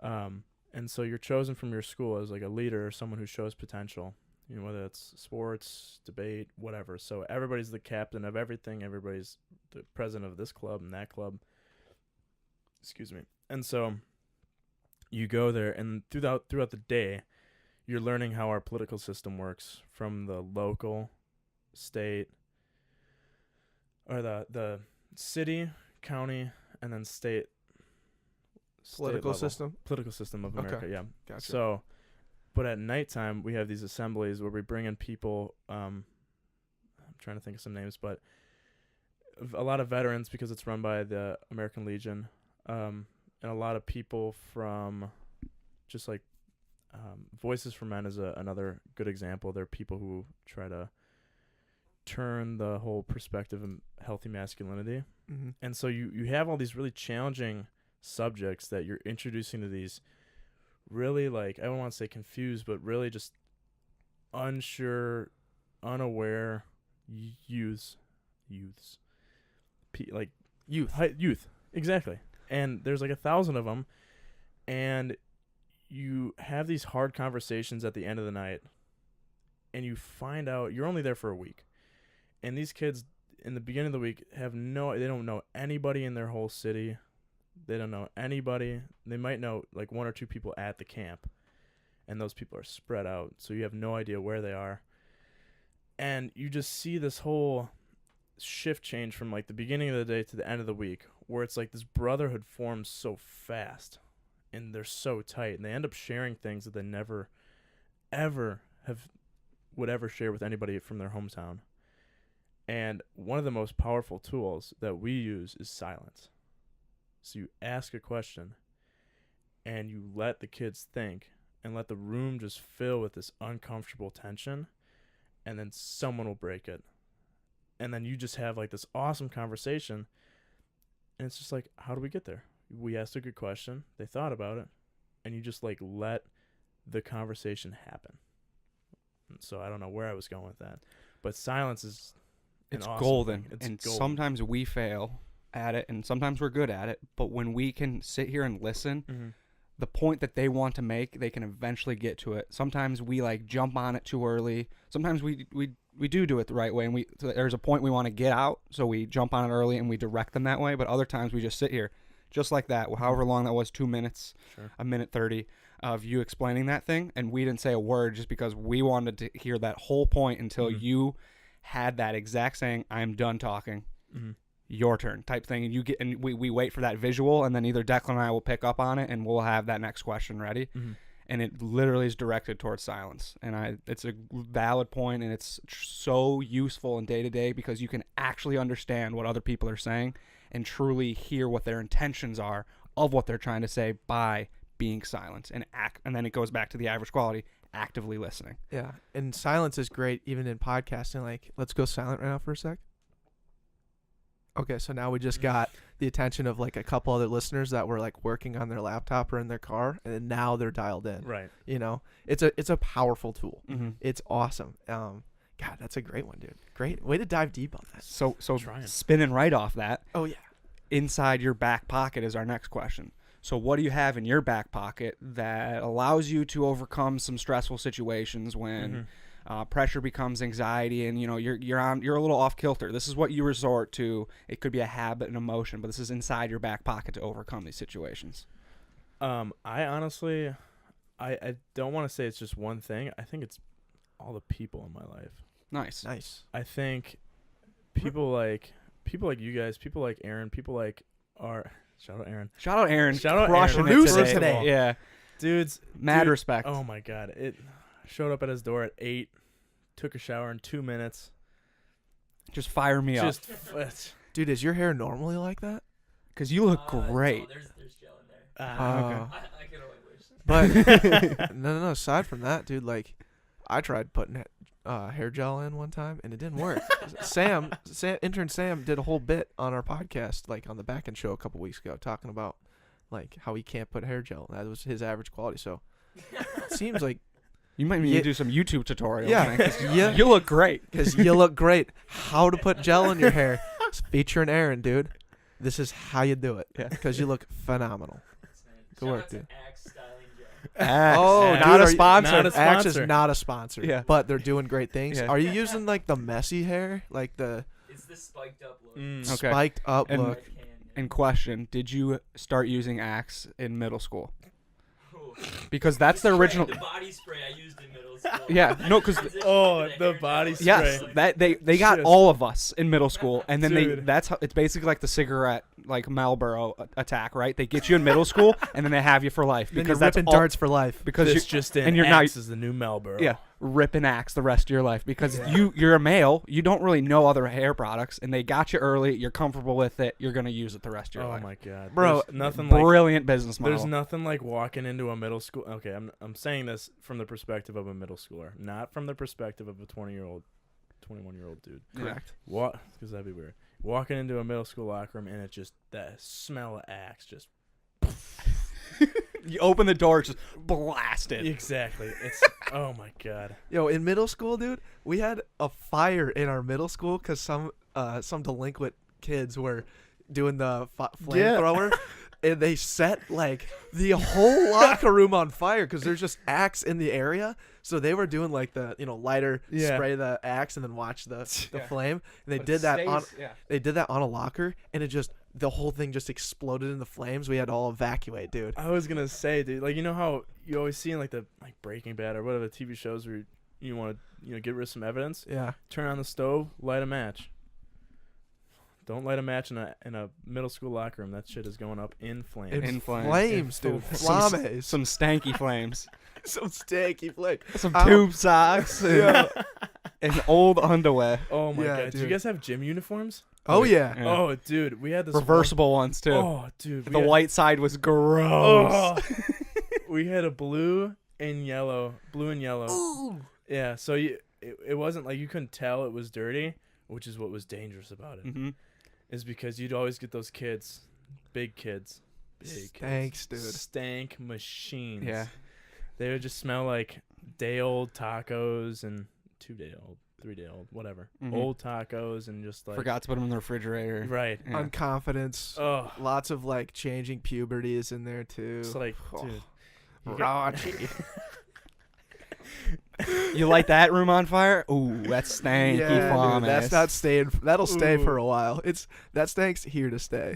And so you're chosen from your school as like a leader or someone who shows potential, whether it's sports, debate, whatever. So everybody's the captain of everything. Everybody's the president of this club and that club. Excuse me. And so you go there, and throughout the day, you're learning how our political system works, from the local, state, or the city, county, and then state Political level. system? Political system of America, Okay. yeah. Gotcha. So, but at nighttime, we have these assemblies where we bring in people, I'm trying to think of some names, but a lot of veterans, because it's run by the American Legion, and a lot of people from just like Voices for Men is another good example. They're people who try to turn the whole perspective of healthy masculinity. Mm-hmm. And so you have all these really challenging subjects that you're introducing to these really, like, I don't want to say confused, but really just unsure, unaware youths. Youth. Exactly. And there's like 1,000 of them, and you have these hard conversations at the end of the night, and you find out you're only there for a week. And these kids in the beginning of the week they don't know anybody in their whole city. They don't know anybody. They might know like 1 or 2 people at the camp, and those people are spread out, so you have no idea where they are. And you just see this whole shift change from like the beginning of the day to the end of the week, where it's like this brotherhood forms so fast, and they're so tight, and they end up sharing things that they never ever would ever share with anybody from their hometown. And one of the most powerful tools that we use is silence. So you ask a question, and you let the kids think, and let the room just fill with this uncomfortable tension, and then someone will break it. And then you just have like this awesome conversation, and it's just like, how do we get there? We asked a good question, they thought about it, and you just like let the conversation happen. And so I don't know where I was going with that, but silence is It's awesome golden. thing. It's and golden. sometimes we fail at it, and sometimes we're good at it. But when we can sit here and listen, Mm-hmm. the point that they want to make, they can eventually get to it. Sometimes we like jump on it too early. Sometimes we do it the right way, and there's a point we want to get out, so we jump on it early and we direct them that way. But other times we just sit here, just like that, however long that was, 2 minutes, Sure. a minute 30 of you explaining that thing, and we didn't say a word just because we wanted to hear that whole point until Mm-hmm. you had that exact saying, "I'm done talking." Mm-hmm. Your turn type thing, and we wait for that visual, and then either Declan and I will pick up on it, and we'll have that next question ready. Mm-hmm. And it literally is directed towards silence, and it's a valid point, and it's so useful in day to day because you can actually understand what other people are saying and truly hear what their intentions are of what they're trying to say by being silent and then it goes back to the average quality, actively listening. Yeah, and silence is great even in podcasting. Like, let's go silent right now for a sec. Okay, so now we just got the attention of like a couple other listeners that were like working on their laptop or in their car, and now they're dialed in. Right. It's a powerful tool. Mm-hmm. It's awesome. God, that's a great one, dude. Great way to dive deep on that. So Trying. spinning right off that, Oh yeah. inside your back pocket is our next question. So what do you have in your back pocket that allows you to overcome some stressful situations when pressure becomes anxiety, and you're a little off kilter? This is what you resort to. It could be a habit, an emotion, but this is inside your back pocket to overcome these situations. I honestly, I don't want to say it's just one thing. I think it's all the people in my life. Nice. I think people like you guys, people like Aaron, people like our shout out Aaron. Shout out Aaron. Shout out Crushing Aaron. it Producer today. today. Yeah. Dudes, Mad respect. Oh my god. It showed up at his door at 8, took a shower in 2 minutes. Just fire me up. Dude, is your hair normally like that? Because you look great. No, there's gel in there. Okay. I can only wish. But no. Aside from that, dude, like, I tried putting hair gel in one time, and it didn't work. Intern Sam did a whole bit on our podcast, like on the Back End Show a couple weeks ago, talking about like how he can't put hair gel. That was his average quality. So it seems like You might need to do some YouTube tutorials. Yeah. Man, 'cause Yeah. you look great. because you look great. How to put gel in your hair? It's featuring Aaron, dude. This is how you do it. Yeah. Because you look phenomenal. Good work, dude. Oh, dude, not a are you- sponsor. not a Axe is sponsor. not a sponsor. Yeah. But they're doing great things. Yeah. Are you using like the messy hair, like the It's the spiked up look. Okay. spiked up And- look? In question, did you start using Axe in middle school? Because that's the original. The body spray I used in middle school. Yeah, no, 'cause- Oh, the body spray. Yes, that they got Just- all of us in middle school, and then Dude. that's how it's basically like the cigarette like Marlboro attack, right? They get you in middle school, and then they have you for life Then you're because that's ripping all, darts for life. because This you just in. and you're not- Axe is the new Marlboro. yeah ripping Axe the rest of your life because you're a male, you don't really know other hair products, and they got you early. You're comfortable with it. You're gonna use it the rest of your Oh life. my god, Bro, There's nothing like. Brilliant business model. There's nothing like walking into a middle school. Okay, I'm saying this from the perspective of a middle schooler, not from the perspective of a 21-year-old dude. Correct. What? Because that'd be weird. Walking into a middle school locker room and it just that smell of Axe just You open the door, it's just blasted. exactly. It's oh my god. Yo, in middle school, dude, we had a fire in our middle school because some delinquent kids were doing the flamethrower, and they set like the whole locker room on fire because there's just Axe in the area. So they were doing like the lighter, Yeah. spray the Axe and then watch the Yeah. flame. And they But did it that on stays- yeah. they did that on a locker, and the whole thing just exploded in the flames. We had to all evacuate, dude. I was gonna say, dude, like you know how you always see in like Breaking Bad or whatever TV shows where you want to get rid of some evidence. Yeah. Turn on the stove, light a match. Don't light a match in a middle school locker room. That shit is going up in flames. In flames. Flames, dude. Flames. Some stanky flames. Some stanky flame. Some Ow. tube socks and, Yeah. and old underwear. Oh my Yeah, god! Did you dude. guys have gym uniforms? Oh yeah. Yeah. Oh, dude, we had this one- Reversible ones too. Oh, dude, we the had- white side was gross. Oh. We had a blue and yellow. Ooh. Yeah, so it wasn't like you couldn't tell it was dirty, which is what was dangerous about it. Mm-hmm. Is because you'd always get those kids, big kids, Stanks, dude. stank machines. Yeah. They would just smell like day old tacos and 2 day old, 3 day old, whatever. Mhm. Old tacos and just like Forgot to put them in the refrigerator. right. Yeah. Unconfidence. Oh, Lots of like changing puberty is in there too. it's like, Oh. dude. Raunchy. You light that room on fire? Ooh, that's stanky Yeah, flames. dude, that's not staying. That'll stay for Ooh. a while. That stank's here to stay.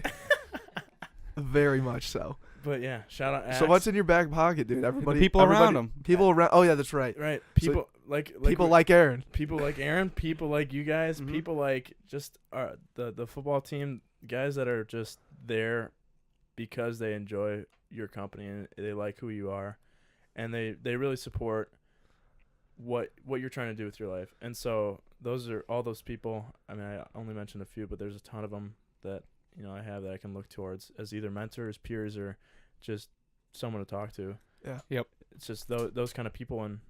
Very much so. But yeah, shout out. Axe. So what's in your back pocket, dude? Everybody, people around him. People around. Oh yeah, that's right. right? People People like Aaron. people like Aaron, people like you guys, Mhm. people like just the football team, guys that are just there because they enjoy your company and they like who you are, and they really support what you're trying to do with your life. And so those are all those people. I mean, I only mentioned a few, but there's a ton of them that I have that I can look towards as either mentors, peers, or just someone to talk to. Yeah. Yep. It's just those kind of people, and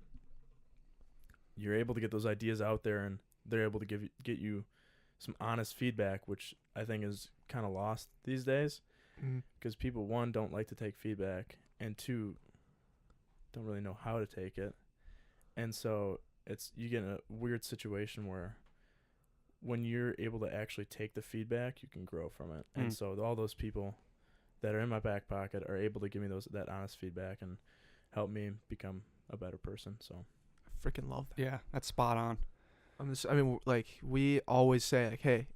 you're able to get those ideas out there, and they're able to get you some honest feedback, which I think is kind of lost these days because people, one, don't like to take feedback, and two, don't really know how to take it. And so you get in a weird situation where when you're able to actually take the feedback, you can grow from it. And so all those people that are in my back pocket are able to give me that honest feedback and help me become a better person. So Freaking love that. Yeah, that's spot on. Like we always say, like, hey,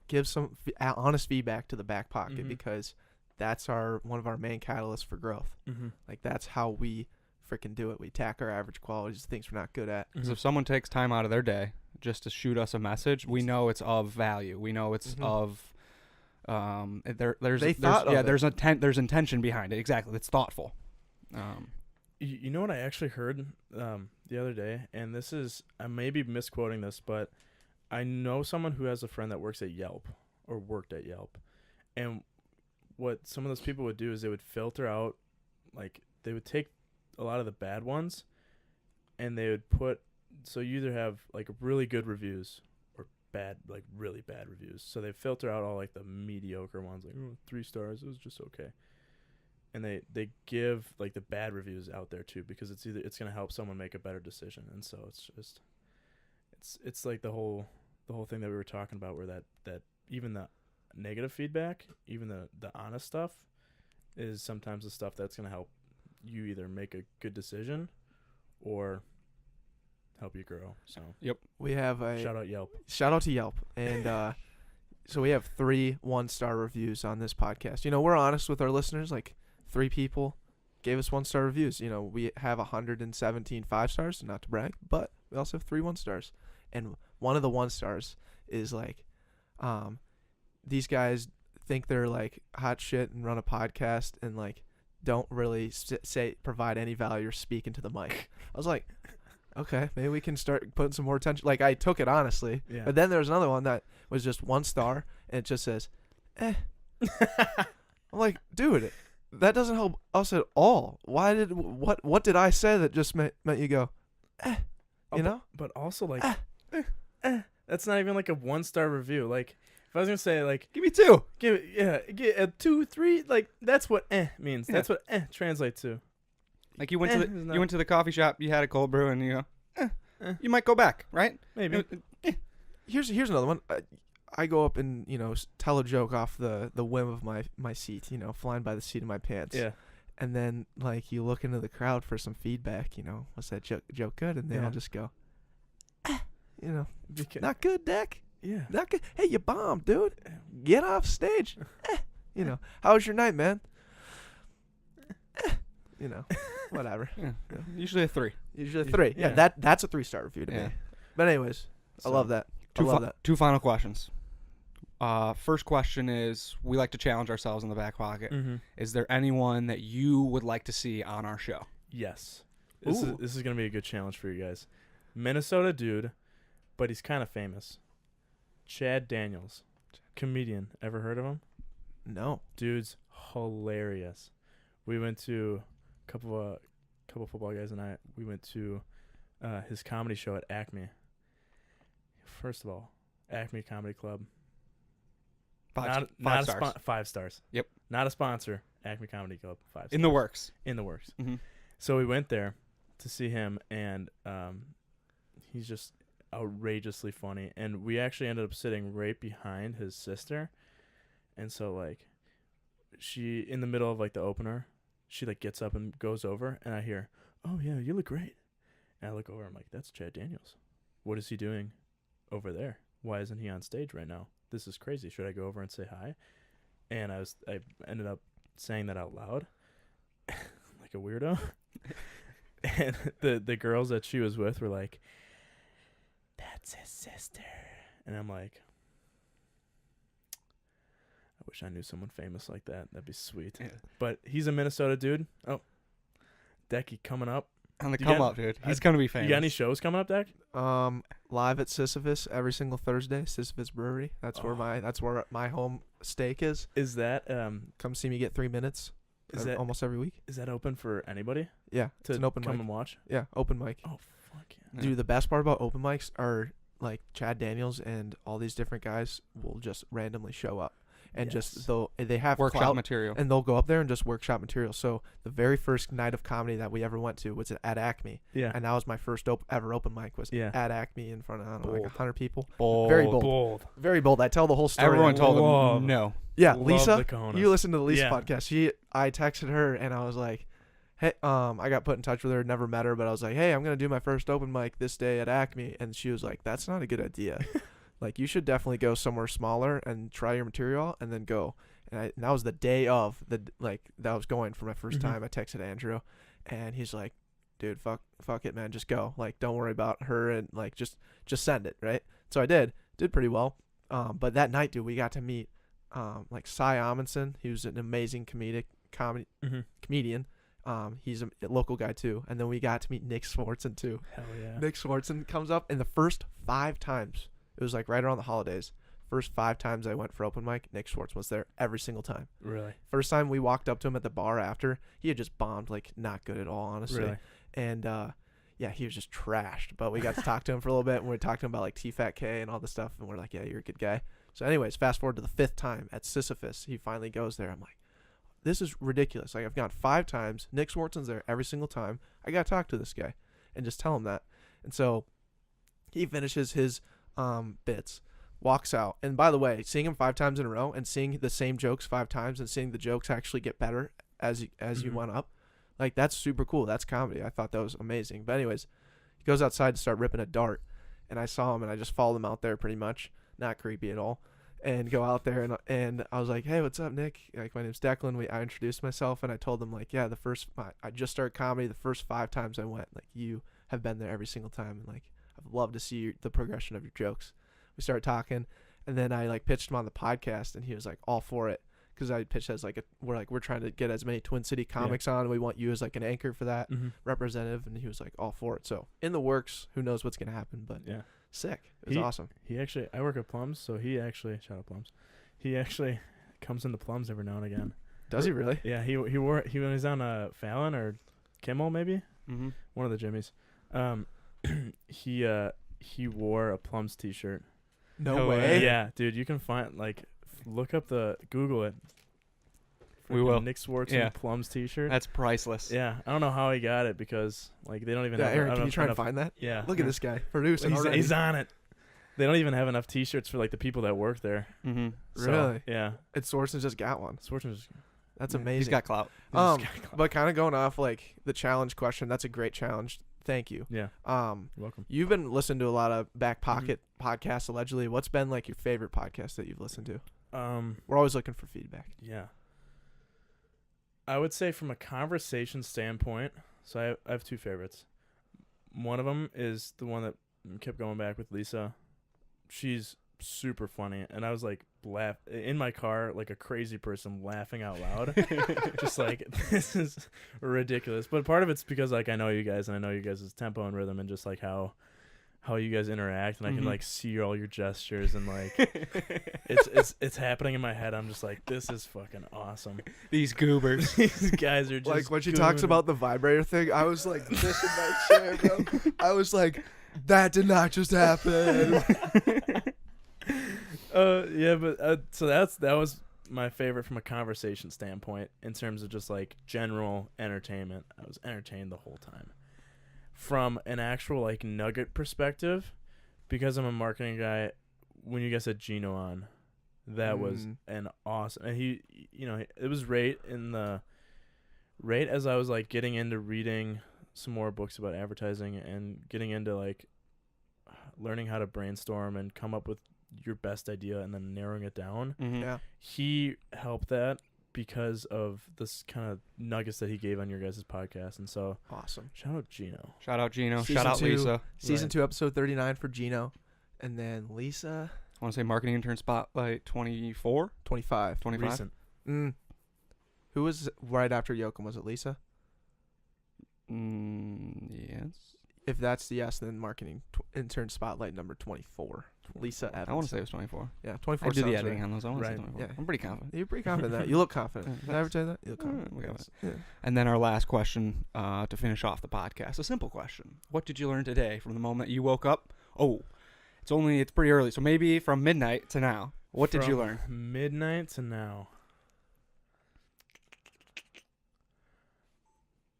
give some honest feedback to the back pocket Mhm. because that's one of our main catalysts for growth. Like that's how we freaking do it. We attack our average qualities, things we're not good at. Because if someone takes time out of their day just to shoot us a message, we know it's of value. We know it's Mhm. of there's intention behind it. Exactly, it's thoughtful. You know what I actually heard the other day, and this is, I may be misquoting this, but I know someone who has a friend that works at Yelp or worked at Yelp, and what some of those people would do is they would filter out, like they would take a lot of the bad ones, and they would put so you either have like really good reviews or bad, like really bad reviews. So they filter out all like the mediocre ones, like 3 stars, it was just okay. And they give like the bad reviews out there too, because it's going to help someone make a better decision. And so it's like the whole thing that we were talking about, where that even the negative feedback, even the honest stuff, is sometimes the stuff that's going to help you either make a good decision or help you grow. So We have a shout out Yelp. Shout out to Yelp. And so we have 3 1-star reviews on this podcast. You know, we're honest with our listeners. Like 3 people gave us 1-star reviews. You know, we have 117 5 stars, not to brag, but we also have 3 1-stars. And one of the 1 stars is like, these guys think they're like hot shit and run a podcast and like don't really provide any value or speak into the mic. I was like, okay, maybe we can start putting some more attention. Like, I took it honestly. Yeah. But then there was another one that was just 1 star and it just says, I'm like, dude, that doesn't help us at all. What did I say that just meant you go, you know? But also like, that's not even like a 1-star review. Like, if I was gonna say like, Give me 2. give a 2, 3, like that's what means. Yeah. That's what translates to. Like you went to the coffee shop, you had a cold brew, and you go, you might go back, right? Maybe. Here's another one. I go up and, you know, tell a joke off the whim of my seat, you know, flying by the seat of my pants. Yeah. And then, like, you look into the crowd for some feedback, you know, was that joke good? And they all just go, you know, not good, Dak. Yeah. Not good. Hey, you bombed, dude. Get off stage. You know, how was your night, man? You know, whatever. Yeah. Usually a 3. Usually 3. Yeah, Yeah. that's a 3-star review to me. But anyways, I love that. I love that. 2 final questions. First question is, we like to challenge ourselves in the back pocket. Mm-hmm. Is there anyone that you would like to see on our show? Yes. This is gonna be a good challenge for you guys. Minnesota dude, but he's kind of famous. Chad Daniels, comedian. Ever heard of him? No. Dude's hilarious. We went to a couple football guys and I. We went to his comedy show at Acme. First of all, Acme Comedy Club. 5 stars. 5 stars. Yep. Not a sponsor. Acme Comedy Club. 5 stars. In the works. In the works. Mm-hmm. So we went there to see him, and he's just outrageously funny. And we actually ended up sitting right behind his sister. And so, like, she, in the middle of, like, the opener, she, like, gets up and goes over, and I hear, "Oh, yeah, you look great." And I look over, I'm like, "That's Chad Daniels. What is he doing over there? Why isn't he on stage right now? This is crazy. Should I go over and say hi?" And I ended up saying that out loud like a weirdo. And the girls that she was with were like, "That's his sister." And I'm like, I wish I knew someone famous like that. That'd be sweet. Yeah. But he's a Minnesota dude. Oh, Decky coming up. On the come up, dude. He's gonna be famous. You got any shows coming up, Deck? Live at Sisyphus every single Thursday. Sisyphus Brewery. That's where my home steak is. Is that come see me get 3 minutes? Is that almost every week? Is that open for anybody? Yeah, it's an open come mic. and watch. Yeah, open mic. Oh fuck yeah! Dude, the best part about open mics are like Chad Daniels and all these different guys will just randomly show up and just they have workshop clout, material, and they'll go up there and just workshop material. So the very first night of comedy that we ever went to was at Acme. Yeah, and that was my first ever open mic was at Acme in front of, I don't know, like 100 people. Very bold. Very bold. I tell the whole story. Everyone told them no. Yeah, Love Lisa, the you listened to the Lisa podcast. I texted her and I was like, hey, I got put in touch with her, never met her, but I was like, hey, I'm going to do my first open mic this day at Acme. And she was like, that's not a good idea. Like, you should definitely go somewhere smaller and try your material and then go. And that was the day of that I was going for my first time. I texted Andrew and he's like, dude, fuck it, man. Just go. Like, don't worry about her and like, just send it. Right. So I did pretty well. But that night, dude, we got to meet, like Cy Amundsen. He was an amazing comedian. He's a local guy too. And then we got to meet Nick Swartzen too. Hell yeah. Nick Swartzen comes up, and the first 5 times, it was like right around the holidays, first 5 times I went for open mic, Nick Swartzen was there every single time. Really? First time we walked up to him at the bar after, he had just bombed, like not good at all, honestly. Really? And yeah, he was just trashed. But we got to talk to him for a little bit, and we talked to him about like T-Fat-K and all this stuff, and we're like, yeah, you're a good guy. So anyways, fast forward to the 5th time at Sisyphus. He finally goes there. I'm like, this is ridiculous. Like, I've gone 5 times. Nick Swartzen's there every single time. I got to talk to this guy and just tell him that. And so he finishes his bits, walks out. And by the way, seeing him 5 times in a row and seeing the same jokes 5 times and seeing the jokes actually get better as you went up, like, that's super cool. That's comedy. I thought that was amazing. But anyways, he goes outside to start ripping a dart. And I saw him, and I just followed him out there pretty much. Not creepy at all. And go out there, and I was like, hey, what's up, Nick? Like, my name's Declan. I introduced myself, and I told them, like, yeah, I just started comedy. The first 5 times I went, like, you have been there every single time, and like, I've loved to see the progression of your jokes. We started talking, and then I like pitched him on the podcast, and he was like all for it, because I pitched as like we're trying to get as many Twin City comics on. We want you as like an anchor for that representative, and he was like all for it. So in the works. Who knows what's gonna happen? But Yeah. Sick. It was awesome. He actually, I work at Plums, so he actually, shout out Plums. He actually comes into Plums every now and again. Does he really? Yeah, he when he's on Fallon or Kimmel maybe, one of the Jimmys. He wore a Plums t-shirt. No way. Yeah, dude, you can find look up Google it. We will. Nick Swartzen Plums t-shirt. That's priceless. Yeah, I don't know how he got it because like they don't even. Yeah, have Aaron, can you try and find that? Yeah. Look at this guy producing already. He's on it. They don't even have enough t-shirts for like the people that work there. Mm-hmm. So, Really? Yeah. It's Swartzen just got one. Swartzen's. That's Yeah. amazing. He's got clout. But kind of going off like the challenge question, that's a great challenge. Thank you. Yeah. You're welcome. You've been listening to a lot of Backpocket podcasts allegedly. What's been like your favorite podcast that you've listened to? We're always looking for feedback. Yeah. I would say from a conversation standpoint, so I have 2 favorites. One of them is the one that kept going back with Lisa. She's super funny, and I was like in my car like a crazy person laughing out loud. Just like, this is ridiculous. But part of it's because like I know you guys, and I know you guys' tempo and rhythm, and just like how you guys interact, and I can like see all your gestures, and like it's happening in my head. I'm just like, this is fucking awesome. These goobers. These guys are just Like when she talks about the vibrator thing, I was like this in my chair, bro. I was like, that did not just happen. Yeah, but so that was my favorite from a conversation standpoint in terms of just like general entertainment. I was entertained the whole time. From an actual like nugget perspective, because I'm a marketing guy, when you guys had Gino on, that was an awesome. And he, it was right as I was like getting into reading some more books about advertising and getting into like learning how to brainstorm and come up with your best idea and then narrowing it down. Yeah. He helped that because of this kind of nuggets that he gave on your guys' podcast. And so Awesome. shout out Gino. Shout out Gino. Season Shout out 2, Lisa. Season 2, episode 39 for Gino. And then Lisa, I want to say Marketing Intern Spotlight 24? 25. 25? Recent. Who was right after Yoakum? Was it Lisa? Yes. If that's the yes, then Marketing Intern Spotlight number 24. Lisa Evans. I want to say it was 24. Yeah, 24 I do the sounds editing right. on those. I want to say Right. 24. Yeah. I'm pretty confident. You're pretty confident in that. You look confident. Did I ever tell you that? You look confident. we got Yes. Yeah. And then our last question to finish off the podcast. A simple question. What did you learn today from the moment you woke up? Oh, it's pretty early. So maybe from midnight to now. What did you learn? Midnight to now.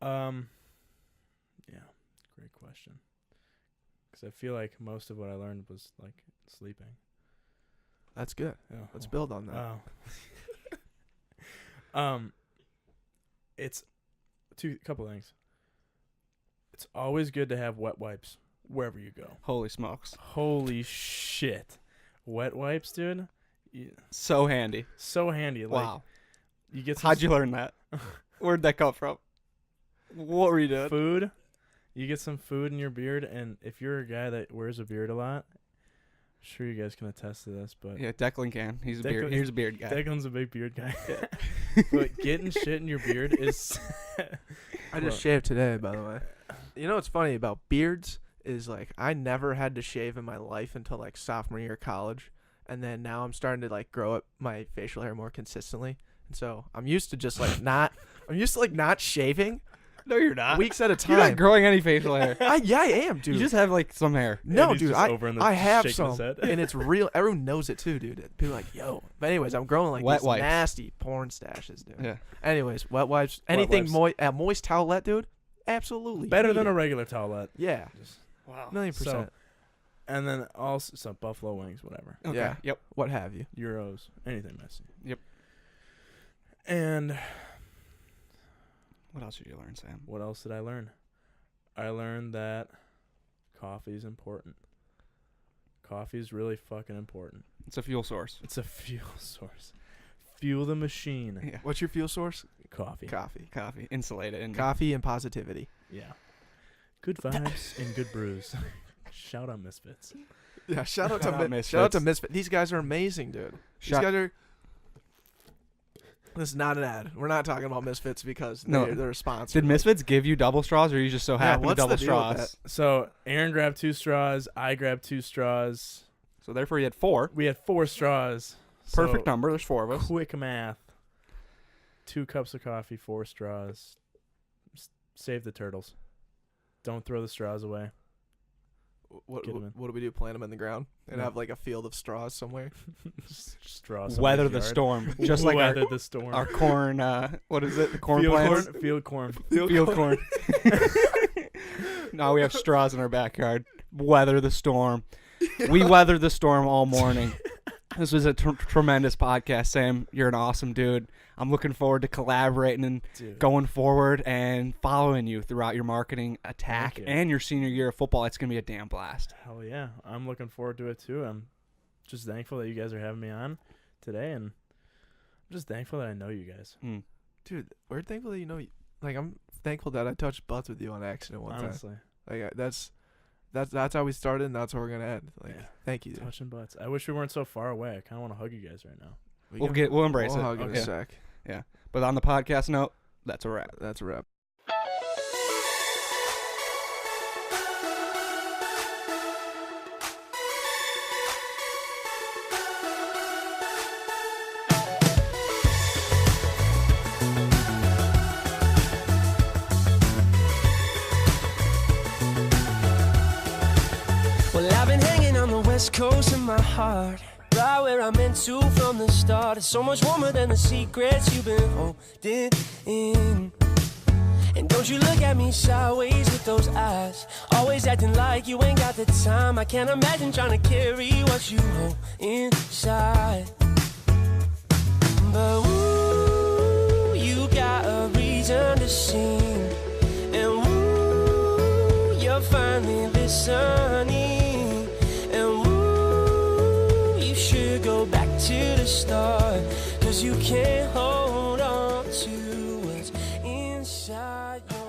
Yeah, great question. Because I feel like most of what I learned was like sleeping. That's good. Oh, Let's build on that. It's couple things. It's always good to have wet wipes wherever you go. Holy smokes. Holy shit. Wet wipes, dude. Yeah. So handy. So handy. Like, Wow. You get some How'd you learn that? Where'd that come from? What were you doing? food. You get some food in your beard, and if you're a guy that wears a beard a lot, I'm sure you guys can attest to this, but Yeah, Declan can. He's a beard. Declan- He's a beard guy. Declan's a big beard guy. But getting shit in your beard is I just shaved today, by the way. You know what's funny about beards is like I never had to shave in my life until like sophomore year of college, and then now I'm starting to like grow up my facial hair more consistently, and so I'm used to just like not. I'm used to like not shaving, No, you're not. weeks at a You're not time. growing any facial hair. Yeah, I am, dude. You just have like some hair. no, And he's dude. just over in the I have shaking his some, head. and it's real. Everyone knows it too, dude. People are like, yo. But anyways, I'm growing like Wet these wipes. nasty porn stashes, dude. Yeah. Anyways, wet wipes. Anything wipes. moist towelette, dude. Absolutely. Better Eat than it. a regular towelette. Yeah. Wow. $1,000,000%. So- And then also some buffalo wings, whatever. Okay. Yeah. Yep. What have you? Euros, anything messy. Yep. And What else did you learn, Sam? what else did I learn? I learned that coffee is important. Coffee is really fucking important. It's a fuel source. It's a fuel source. Fuel the machine. Yeah. What's your fuel source? Coffee. Coffee. Insulated. And Coffee and positivity. Yeah. Good vibes and good brews. Shout out Misfits. Yeah, shout out Shout out to Misfits. Misfits. These guys are amazing, dude. These Shout- guys are. This is not an ad. We're not talking about Misfits because No. they're a sponsor. Did Misfits give you double straws, or are you just so happy to what's the double deal with straws? So Aaron grabbed 2 straws. I grabbed 2 straws. So therefore, you had 4. We had 4 straws. Perfect So, number. There's 4 of us. Quick math. 2 cups of coffee, 4 straws. Save the turtles. Don't throw the straws away. What, Get 'em in. what do we do? Plant them in the ground and No. have like a field of straws somewhere? Straws. Weather the storm, just like Weather the storm. our corn. What is it? The corn field plants. corn. Field corn. Field corn. Now we have straws in our backyard. Weather the storm. We weathered the storm all morning. This was a tremendous podcast, Sam. You're an awesome dude. I'm looking forward to collaborating and Dude. going forward and following you throughout your marketing attack Thank you. and your senior year of football. It's going to be a damn blast. Hell yeah. I'm looking forward to it too. I'm just thankful that you guys are having me on today, and I'm just thankful that I know you guys. Dude, we're thankful that like I'm thankful that I touched butts with you on accident one time. Honestly. Like that's how we started, and that's how we're gonna end. Like, Yeah. thank you. Dude. Touching butts. I wish we weren't so far away. I kind of want to hug you guys right now. We'll embrace we'll it. hug in Okay. a sec. But on the podcast note, that's a wrap. That's a wrap. Well, I've been hanging on the west coast of my heart, right where I meant to from the start. It's so much warmer than the secrets you've been holding in. And don't you look at me sideways with those eyes, always acting like you ain't got the time. I can't imagine trying to carry what you hold inside. But ooh, you got a reason to sing, and ooh, you're finally listening, and ooh, you should go back to the start, 'cause you can't hold on to what's inside your